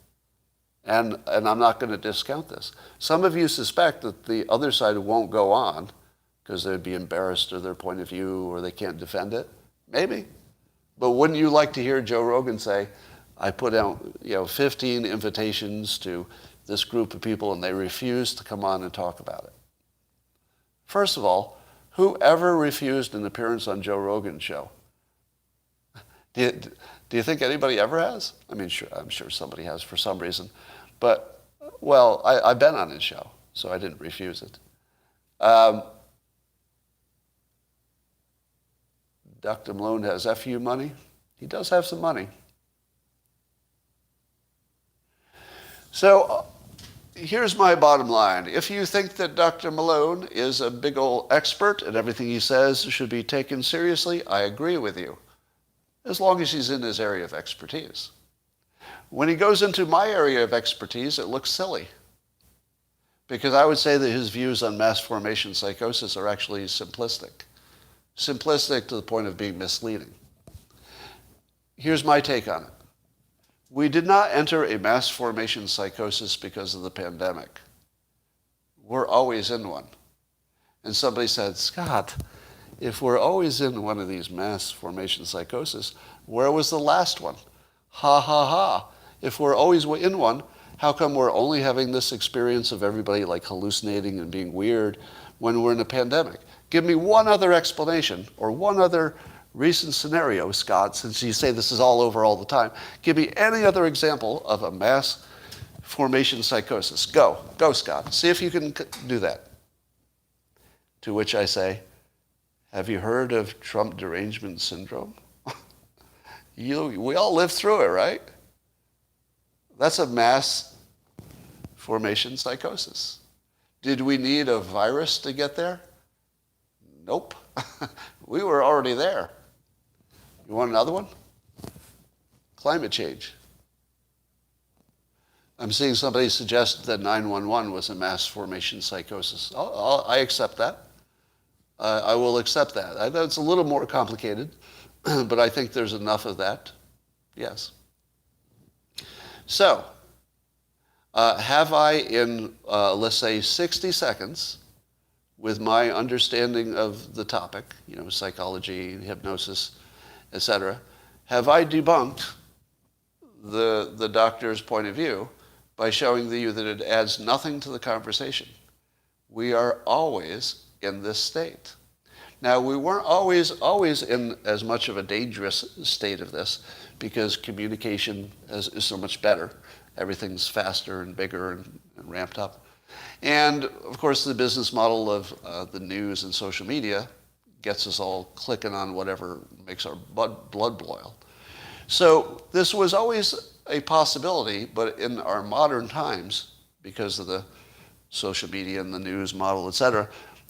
and I'm not going to discount this, some of you suspect that the other side won't go on because they'd be embarrassed of their point of view or they can't defend it. Maybe. But wouldn't you like to hear Joe Rogan say, I put out 15 invitations to this group of people and they refused to come on and talk about it? First of all, whoever refused an appearance on Joe Rogan's show? Do you think anybody ever has? I mean, sure, I'm sure somebody has for some reason. But, well, I've been on his show, so I didn't refuse it. Dr. Malone has FU money. He does have some money. So here's my bottom line. If you think that Dr. Malone is a big old expert and everything he says should be taken seriously, I agree with you, as long as he's in his area of expertise. When he goes into my area of expertise, it looks silly. Because I would say that his views on mass formation psychosis are actually simplistic. Simplistic to the point of being misleading. Here's my take on it. We did not enter a mass formation psychosis because of the pandemic. We're always in one. And somebody said, Scott, if we're always in one of these mass formation psychosis, where was the last one? Ha ha ha. If we're always in one, how come we're only having this experience of everybody like hallucinating and being weird when we're in a pandemic? Give me one other explanation or one other recent scenario, Scott, since you say this is all over all the time. Give me any other example of a mass formation psychosis. Go, Scott. See if you can do that. To which I say, have you heard of Trump derangement syndrome? We all lived through it, right? That's a mass formation psychosis. Did we need a virus to get there? Nope. We were already there. You want another one? Climate change. I'm seeing somebody suggest that 911 was a mass formation psychosis. I accept that. I will accept that. I know it's a little more complicated, but I think there's enough of that. Yes. So, have I, in, let's say, 60 seconds, with my understanding of the topic, psychology, hypnosis, etc., have I debunked the doctor's point of view by showing you that it adds nothing to the conversation? We are always in this state. Now, we weren't always in as much of a dangerous state of this because communication is so much better. Everything's faster and bigger and ramped up. And, of course, the business model of the news and social media gets us all clicking on whatever makes our blood boil. So this was always a possibility, but in our modern times, because of the social media and the news model, etc.,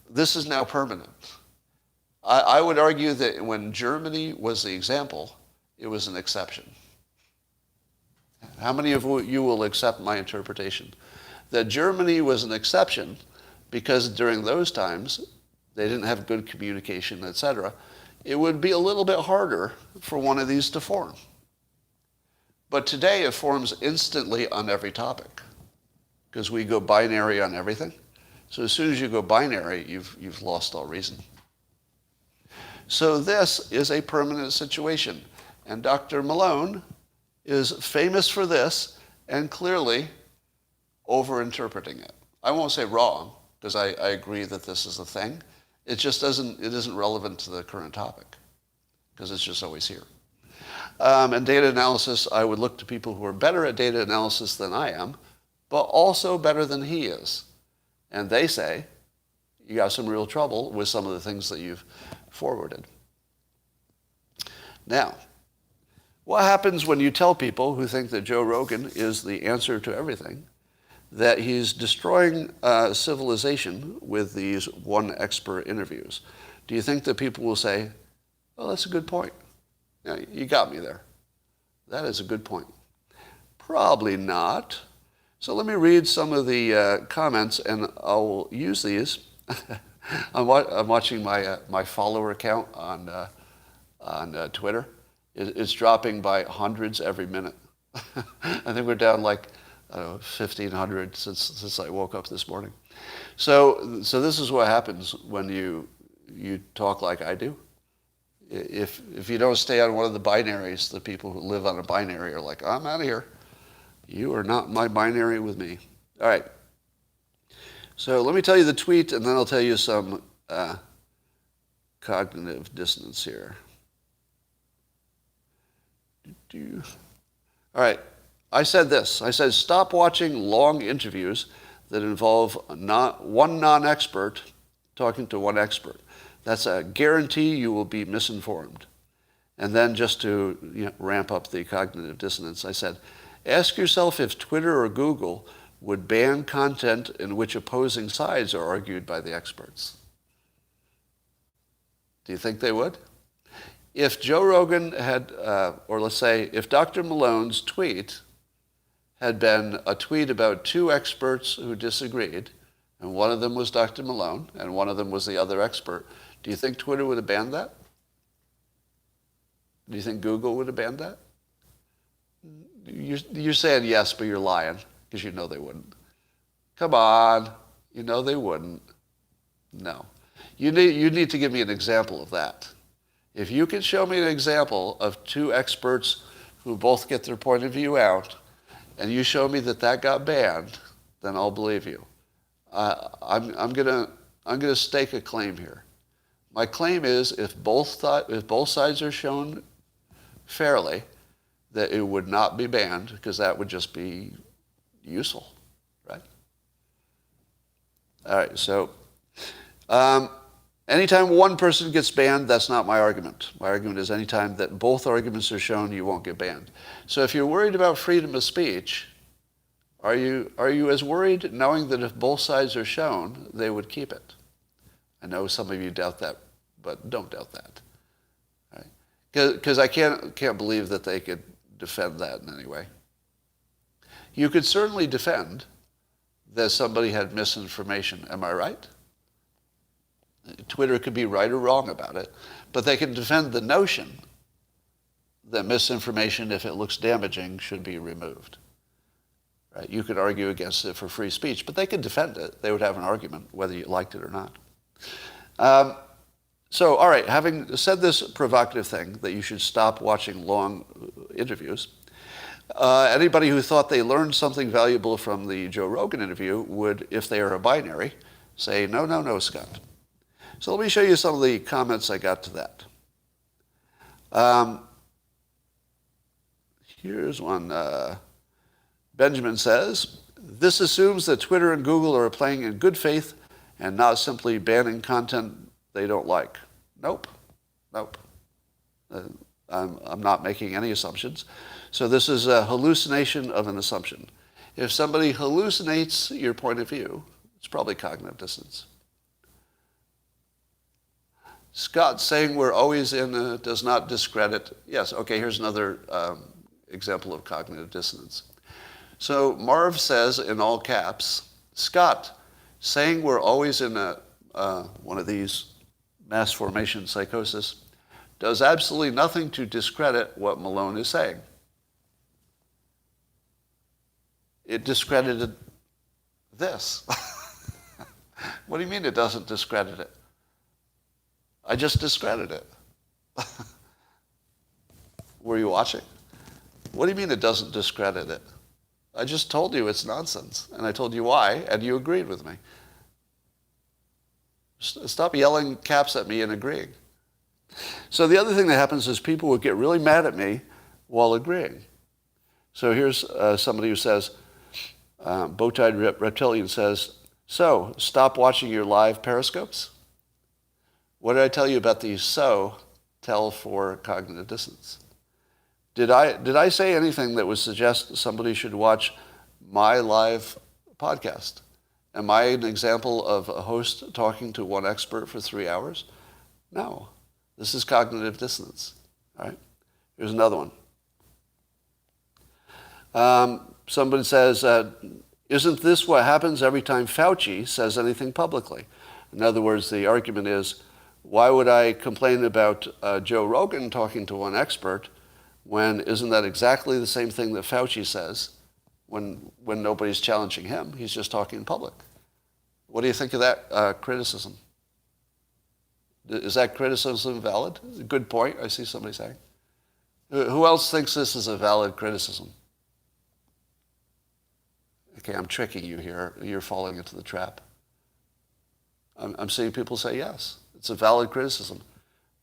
this is now permanent. I would argue that when Germany was the example, it was an exception. How many of you will accept my interpretation? That Germany was an exception because during those times, they didn't have good communication, etc. It would be a little bit harder for one of these to form. But today it forms instantly on every topic because we go binary on everything. So as soon as you go binary, you've lost all reason. So this is a permanent situation. And Dr. Malone is famous for this and clearly over-interpreting it. I won't say wrong, because I agree that this is a thing. It just isn't relevant to the current topic, because it's just always here. And data analysis, I would look to people who are better at data analysis than I am, but also better than he is. And they say, you got some real trouble with some of the things that you've forwarded. Now, what happens when you tell people who think that Joe Rogan is the answer to everything, that he's destroying civilization with these one expert interviews? Do you think that people will say, well, that's a good point. Yeah, you got me there. That is a good point. Probably not. So let me read some of the comments, and I'll use these. I'm watching my follower count on Twitter. It's dropping by hundreds every minute. I think we're down like 1,500 since I woke up this morning. So this is what happens when you talk like I do. If you don't stay on one of the binaries, the people who live on a binary are like, I'm out of here. You are not my binary with me. All right. So let me tell you the tweet, and then I'll tell you some cognitive dissonance here. All right. I said this. I said, stop watching long interviews that involve one non-expert talking to one expert. That's a guarantee you will be misinformed. And then just to ramp up the cognitive dissonance, I said, ask yourself if Twitter or Google would ban content in which opposing sides are argued by the experts. Do you think they would? If Joe Rogan had, or let's say, if Dr. Malone's tweet had been a tweet about two experts who disagreed, and one of them was Dr. Malone, and one of them was the other expert, do you think Twitter would have banned that? Do you think Google would have banned that? You're saying yes, but you're lying, because you know they wouldn't. Come on, you know they wouldn't. No. You need to give me an example of that. If you can show me an example of two experts who both get their point of view out, and you show me that got banned, then I'll believe you. I'm gonna stake a claim here. My claim is if both sides are shown fairly, that it would not be banned, because that would just be useful, right? All right, so anytime one person gets banned, that's not my argument. My argument is anytime that both arguments are shown, you won't get banned. So if you're worried about freedom of speech, are you as worried knowing that if both sides are shown, they would keep it? I know some of you doubt that, but don't doubt that. Because I can't believe that they could defend that in any way. You could certainly defend that somebody had misinformation. Am I right? Twitter could be right or wrong about it, but they can defend the notion that misinformation, if it looks damaging, should be removed. Right? You could argue against it for free speech, but they could defend it. They would have an argument whether you liked it or not. So, all right, having said this provocative thing, that you should stop watching long interviews, anybody who thought they learned something valuable from the Joe Rogan interview would, if they are a binary, say, no, no, no, Scott. So let me show you some of the comments I got to that. Here's one. Benjamin says, this assumes that Twitter and Google are playing in good faith and not simply banning content they don't like. Nope. Nope. I'm not making any assumptions. So this is a hallucination of an assumption. If somebody hallucinates your point of view, it's probably cognitive dissonance. Scott saying we're always in does not discredit. Yes, okay, here's another example of cognitive dissonance. So Marv says in all caps, Scott saying we're always in one of these mass formation psychosis does absolutely nothing to discredit what Malone is saying. It discredited this. What do you mean it doesn't discredit it? I just discredited it. Were you watching? What do you mean it doesn't discredit it? I just told you it's nonsense, and I told you why, and you agreed with me. Stop yelling caps at me and agreeing. So the other thing that happens is people will get really mad at me while agreeing. So here's somebody who says, Bowtied Reptilian says, so, stop watching your live periscopes? What did I tell you about the tell for cognitive dissonance? Did I say anything that would suggest somebody should watch my live podcast? Am I an example of a host talking to one expert for 3 hours? No. This is cognitive dissonance. All right? Here's another one. Somebody says, isn't this what happens every time Fauci says anything publicly? In other words, the argument is, why would I complain about Joe Rogan talking to one expert when isn't that exactly the same thing that Fauci says when nobody's challenging him? He's just talking in public. What do you think of that criticism? Is that criticism valid? Good point, I see somebody saying. Who else thinks this is a valid criticism? Okay, I'm tricking you here. You're falling into the trap. I'm seeing people say yes. It's a valid criticism.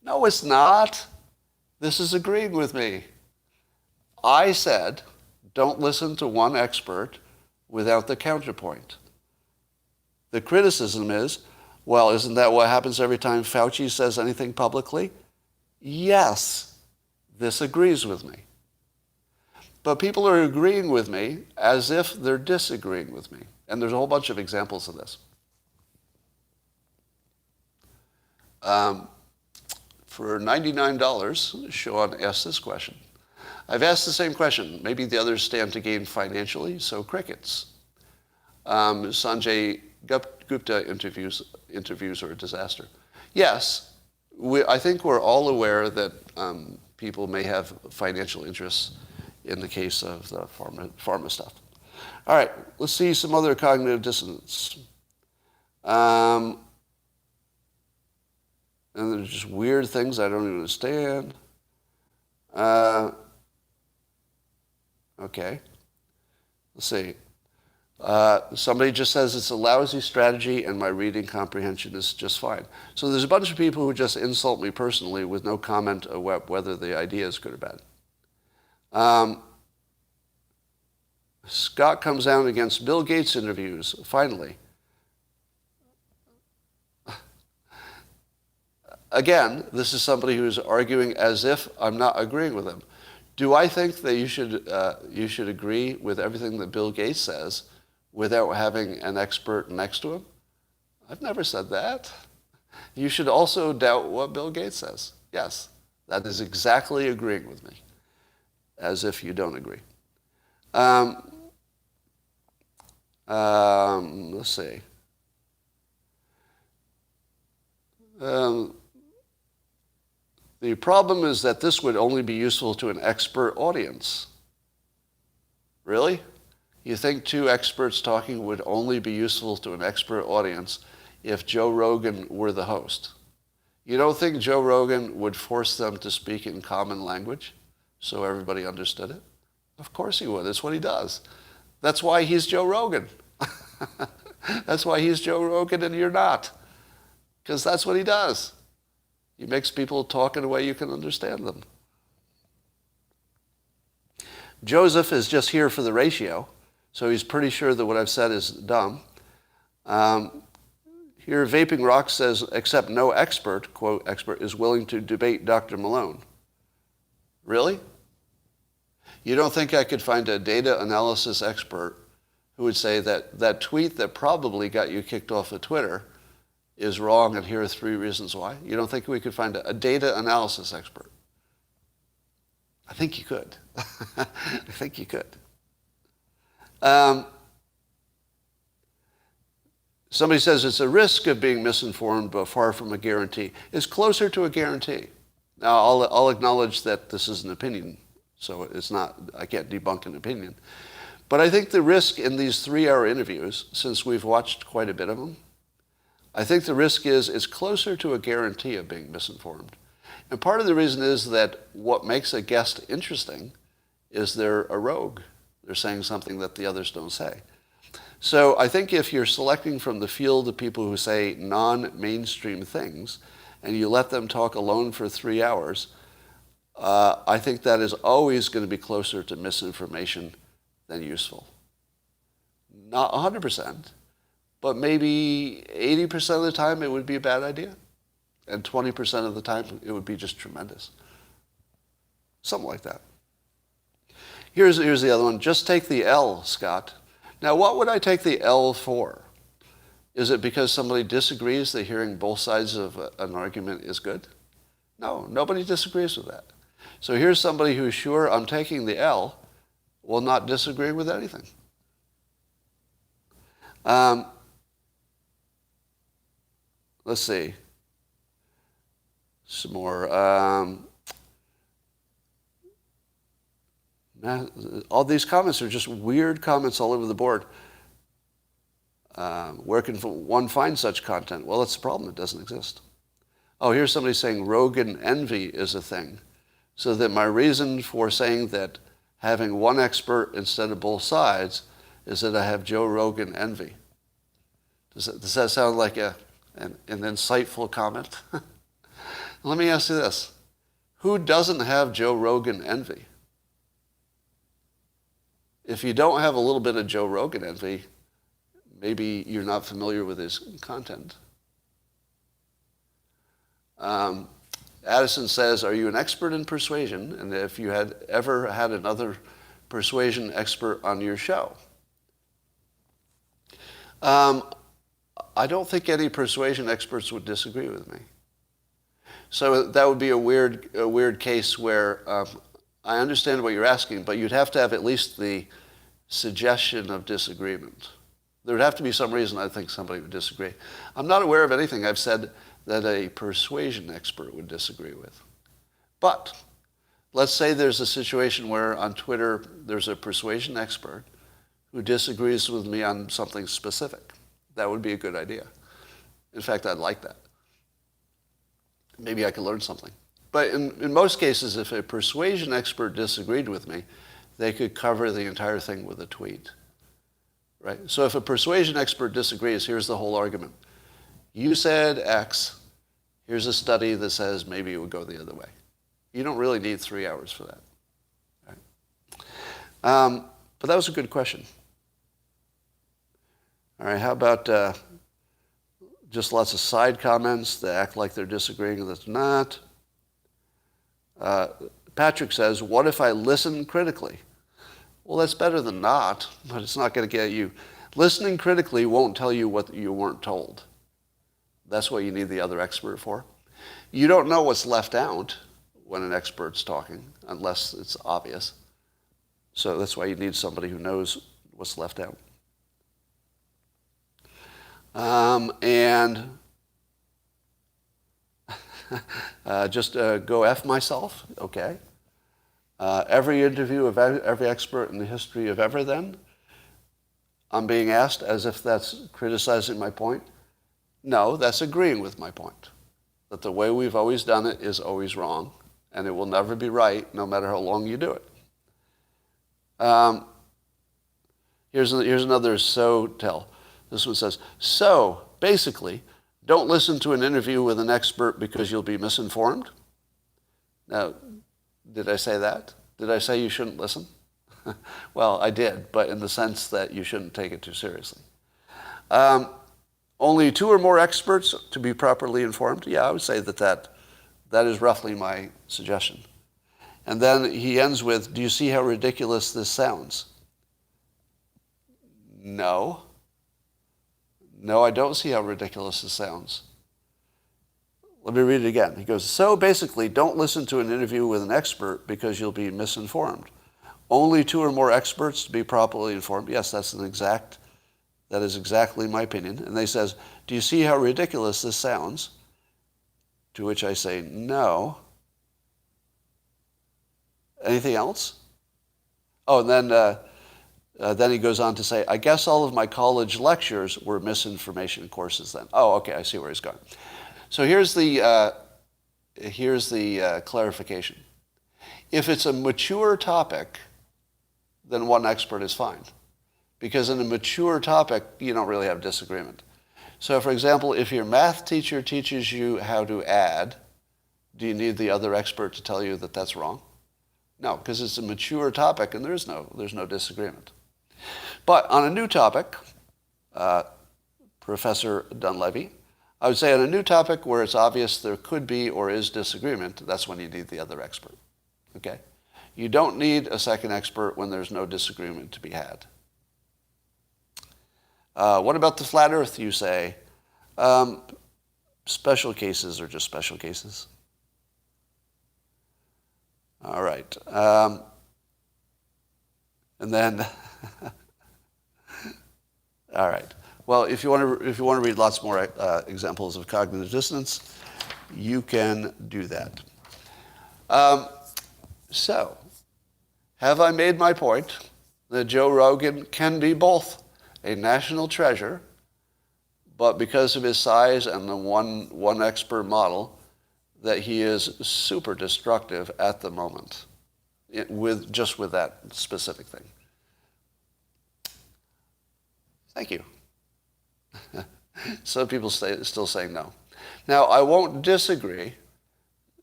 No, it's not. This is agreeing with me. I said, don't listen to one expert without the counterpoint. The criticism is, well, isn't that what happens every time Fauci says anything publicly? Yes, this agrees with me. But people are agreeing with me as if they're disagreeing with me. And there's a whole bunch of examples of this. For $99, Sean asked this question. I've asked the same question. Maybe the others stand to gain financially, so crickets. Sanjay Gupta interviews are a disaster. Yes, I think we're all aware that people may have financial interests in the case of the pharma stuff. All right, let's see some other cognitive dissonance. And there's just weird things I don't even understand. Okay. Let's see. Somebody just says it's a lousy strategy and my reading comprehension is just fine. So there's a bunch of people who just insult me personally with no comment about whether the idea is good or bad. Scott comes down against Bill Gates interviews, finally. Again, this is somebody who's arguing as if I'm not agreeing with him. Do I think that you should agree with everything that Bill Gates says without having an expert next to him? I've never said that. You should also doubt what Bill Gates says. Yes, that is exactly agreeing with me, as if you don't agree. Let's see. Um, the problem is that this would only be useful to an expert audience. Really? You think two experts talking would only be useful to an expert audience if Joe Rogan were the host? You don't think Joe Rogan would force them to speak in common language so everybody understood it? Of course he would. That's what he does. That's why he's Joe Rogan. That's why he's Joe Rogan and you're not. Because that's what he does. He makes people talk in a way you can understand them. Joseph is just here for the ratio, so he's pretty sure that what I've said is dumb. Here, Vaping Rock says, except no expert, quote, expert, is willing to debate Dr. Malone. Really? You don't think I could find a data analysis expert who would say that that tweet that probably got you kicked off of Twitter is wrong and here are 3 reasons why? You don't think we could find a data analysis expert? I think you could. I think you could. Somebody says it's a risk of being misinformed, but far from a guarantee. It's closer to a guarantee. Now, I'll acknowledge that this is an opinion, so it's not, I can't debunk an opinion. But I think the risk in these 3-hour interviews, since we've watched quite a bit of them, I think the risk is it's closer to a guarantee of being misinformed. And part of the reason is that what makes a guest interesting is they're a rogue. They're saying something that the others don't say. So I think if you're selecting from the field of people who say non-mainstream things and you let them talk alone for 3 hours, I think that is always going to be closer to misinformation than useful. Not 100%, but maybe 80% of the time it would be a bad idea. And 20% of the time it would be just tremendous. Something like that. Here's the other one. Just take the L, Scott. Now, what would I take the L for? Is it because somebody disagrees that hearing both sides of an argument is good? No, nobody disagrees with that. So here's somebody who's sure I'm taking the L, will not disagree with anything. Let's see. Some more. All these comments are just weird comments all over the board. Where can one find such content? Well, that's the problem. It doesn't exist. Oh, here's somebody saying Rogan envy is a thing. So that my reason for saying that having one expert instead of both sides is that I have Joe Rogan envy. Does that sound like an insightful comment? Let me ask you this. Who doesn't have Joe Rogan envy? If you don't have a little bit of Joe Rogan envy, maybe you're not familiar with his content. Addison says, are you an expert in persuasion? And if you had ever had another persuasion expert on your show? I don't think any persuasion experts would disagree with me. So that would be a weird case where I understand what you're asking, but you'd have to have at least the suggestion of disagreement. There would have to be some reason I think somebody would disagree. I'm not aware of anything I've said that a persuasion expert would disagree with. But let's say there's a situation where on Twitter there's a persuasion expert who disagrees with me on something specific. That would be a good idea. In fact, I'd like that. Maybe I could learn something. But in most cases, if a persuasion expert disagreed with me, they could cover the entire thing with a tweet. Right? So if a persuasion expert disagrees, here's the whole argument. You said X. Here's a study that says maybe it would go the other way. You don't really need 3 hours for that. Right? But that was a good question. All right, how about just lots of side comments that act like they're disagreeing and that's not? Patrick says, what if I listen critically? Well, that's better than not, but it's not going to get you. Listening critically won't tell you what you weren't told. That's what you need the other expert for. You don't know what's left out when an expert's talking, unless it's obvious. So that's why you need somebody who knows what's left out. And Just go F myself, okay. Every interview of every expert in the history of ever then, I'm being asked as if that's criticizing my point. No, that's agreeing with my point. That the way we've always done it is always wrong, and it will never be right no matter how long you do it. Here's another so tell. This one says, so basically, don't listen to an interview with an expert because you'll be misinformed. Now, did I say that? Did I say you shouldn't listen? Well, I did, but in the sense that you shouldn't take it too seriously. Only 2 or more experts to be properly informed? Yeah, I would say that is roughly my suggestion. And then he ends with, do you see how ridiculous this sounds? No. No, I don't see how ridiculous this sounds. Let me read it again. He goes, so basically, don't listen to an interview with an expert because you'll be misinformed. Only 2 or more experts to be properly informed. Yes, that is exactly my opinion. And they says, do you see how ridiculous this sounds? To which I say, no. Anything else? Oh, and then he goes on to say, I guess all of my college lectures were misinformation courses then. Oh, okay, I see where he's going. So here's the clarification. If it's a mature topic, then one expert is fine. Because in a mature topic, you don't really have disagreement. So for example, if your math teacher teaches you how to add, do you need the other expert to tell you that that's wrong? No, because it's a mature topic and there's no disagreement. But on a new topic, Professor Dunleavy, I would say on a new topic where it's obvious there could be or is disagreement, that's when you need the other expert. Okay? You don't need a second expert when there's no disagreement to be had. What about the flat earth, you say? Special cases are just special cases. All right. And then, all right. Well, if you want to read lots more examples of cognitive dissonance, you can do that. So, have I made my point that Joe Rogan can be both a national treasure, but because of his size and the one expert model, that he is super destructive at the moment, with that specific thing? Thank you. Some people still saying no. Now, I won't disagree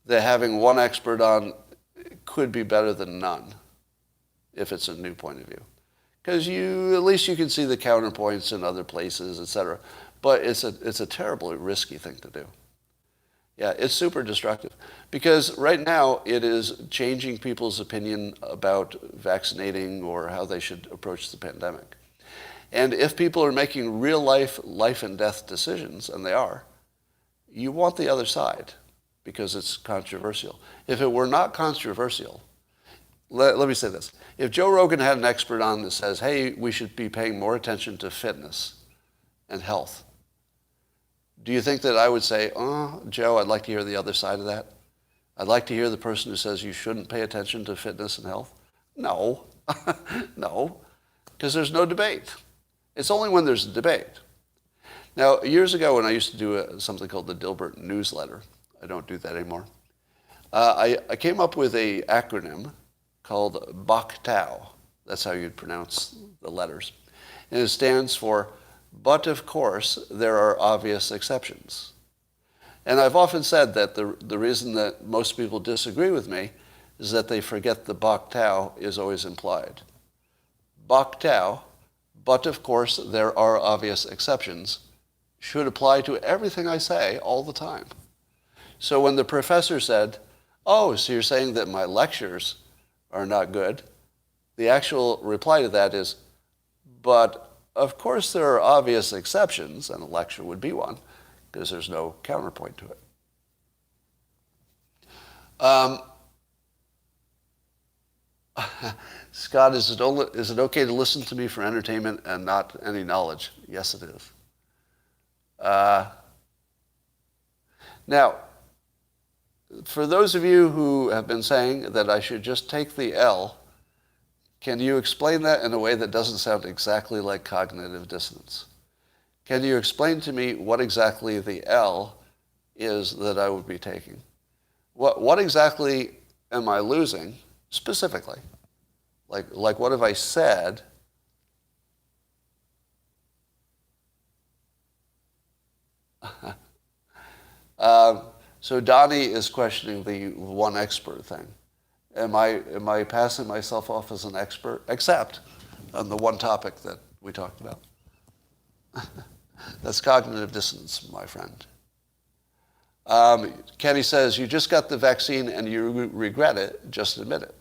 that having one expert on could be better than none if it's a new point of view. Because at least you can see the counterpoints in other places, etc. But it's a terribly risky thing to do. Yeah, it's super destructive. Because right now it is changing people's opinion about vaccinating or how they should approach the pandemic. And if people are making real life and death decisions, and they are, you want the other side because it's controversial. If it were not controversial, let me say this. If Joe Rogan had an expert on that says, hey, we should be paying more attention to fitness and health, do you think that I would say, oh, Joe, I'd like to hear the other side of that? I'd like to hear the person who says you shouldn't pay attention to fitness and health? No. No, because there's no debate. It's only when there's a debate. Now, years ago when I used to do something called the Dilbert newsletter, I don't do that anymore, I came up with an acronym called BOCTOW. That's how you'd pronounce the letters. And it stands for, but of course, there are obvious exceptions. And I've often said that the reason that most people disagree with me is that they forget the BOCTOW is always implied. BOCTOW, but of course, there are obvious exceptions, should apply to everything I say all the time. So when the professor said, oh, so you're saying that my lectures are not good, the actual reply to that is, but of course there are obvious exceptions, and a lecture would be one, because there's no counterpoint to it. Scott, is it okay to listen to me for entertainment and not any knowledge? Yes, it is. Now, For those of you who have been saying that I should just take the L, can you explain that in a way that doesn't sound exactly like cognitive dissonance? Can you explain to me what exactly the L is that I would be taking? What exactly am I losing specifically? Like what have I said? So Donnie is questioning the one expert thing. Am I passing myself off as an expert? Except on the one topic that we talked about. That's cognitive dissonance, my friend. Kenny says, you just got the vaccine and you regret it, just admit it.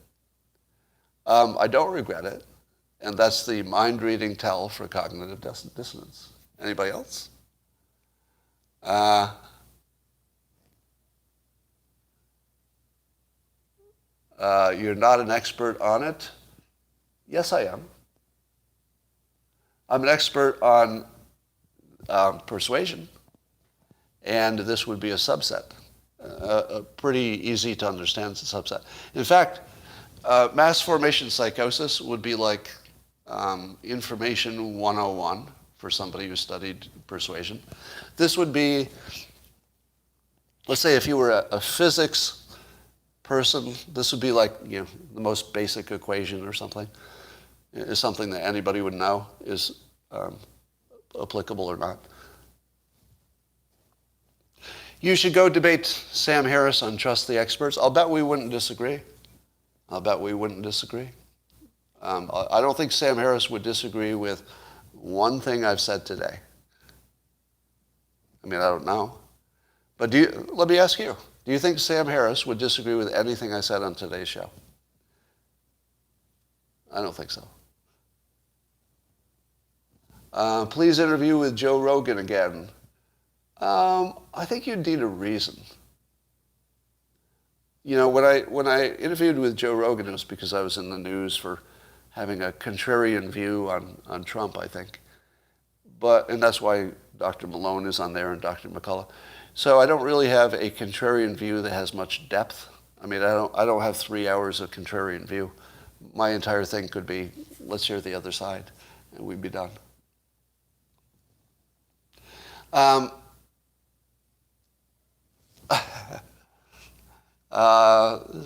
I don't regret it, and that's the mind-reading tell for cognitive dissonance. Anybody else? You're not an expert on it? Yes, I am. I'm an expert on persuasion, and this would be a subset, a pretty easy to understand subset. In fact, mass formation psychosis would be like information 101 for somebody who studied persuasion. This would be, let's say if you were a physics person, this would be like, you know, the most basic equation or something. Is something that anybody would know is applicable or not. You should go debate Sam Harris on Trust the Experts. I'll bet we wouldn't disagree. I don't think Sam Harris would disagree with one thing I've said today. I mean, I don't know. But let me ask you, do you think Sam Harris would disagree with anything I said on today's show? I don't think so. Please interview with Joe Rogan again. I think you'd need a reason. You know, when I interviewed with Joe Rogan, it was because I was in the news for having a contrarian view on Trump, I think. And that's why Dr. Malone is on there and Dr. McCullough. So I don't really have a contrarian view that has much depth. I mean, I don't have 3 hours of contrarian view. My entire thing could be, let's hear the other side, and we'd be done.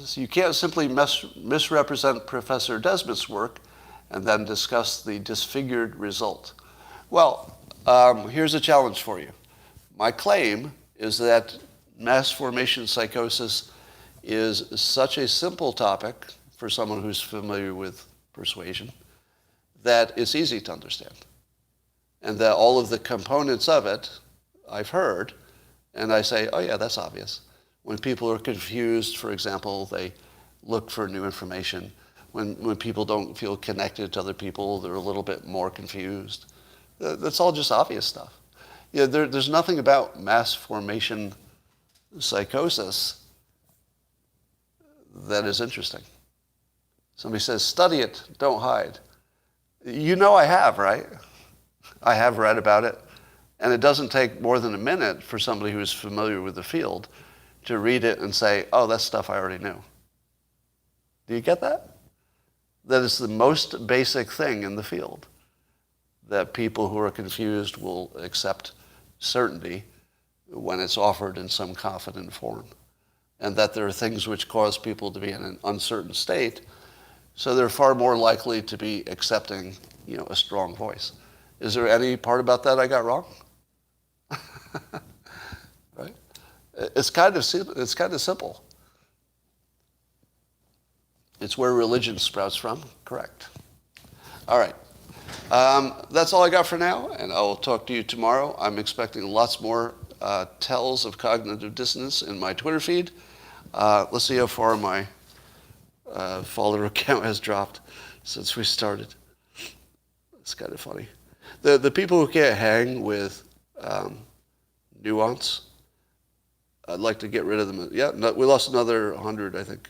So you can't simply misrepresent Professor Desmond's work and then discuss the disfigured result. Well, here's a challenge for you. My claim is that mass formation psychosis is such a simple topic for someone who's familiar with persuasion that it's easy to understand. And that all of the components of it I've heard, and I say, oh yeah, that's obvious. When people are confused, for example, they look for new information. When people don't feel connected to other people, they're a little bit more confused. That's all just obvious stuff. Yeah, there's nothing about mass formation psychosis that is interesting. Somebody says, study it, don't hide. You know I have, right? I have read about it. And it doesn't take more than a minute for somebody who's familiar with the field to read it and say, oh, that's stuff I already knew. Do you get that? That is the most basic thing in the field, that people who are confused will accept certainty when it's offered in some confident form, and that there are things which cause people to be in an uncertain state, so they're far more likely to be accepting, you know, a strong voice. Is there any part about that I got wrong? Right? It's kind of simple. It's where religion sprouts from. Correct. All right. That's all I got for now, and I'll talk to you tomorrow. I'm expecting lots more tells of cognitive dissonance in my Twitter feed. Let's see how far my follower count has dropped since we started. It's kind of funny. The people who can't hang with nuance, I'd like to get rid of them. Yeah, no, we lost another 100, I think.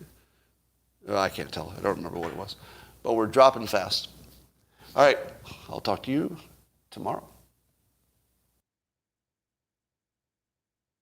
I can't tell. I don't remember what it was. But we're dropping fast. All right. I'll talk to you tomorrow.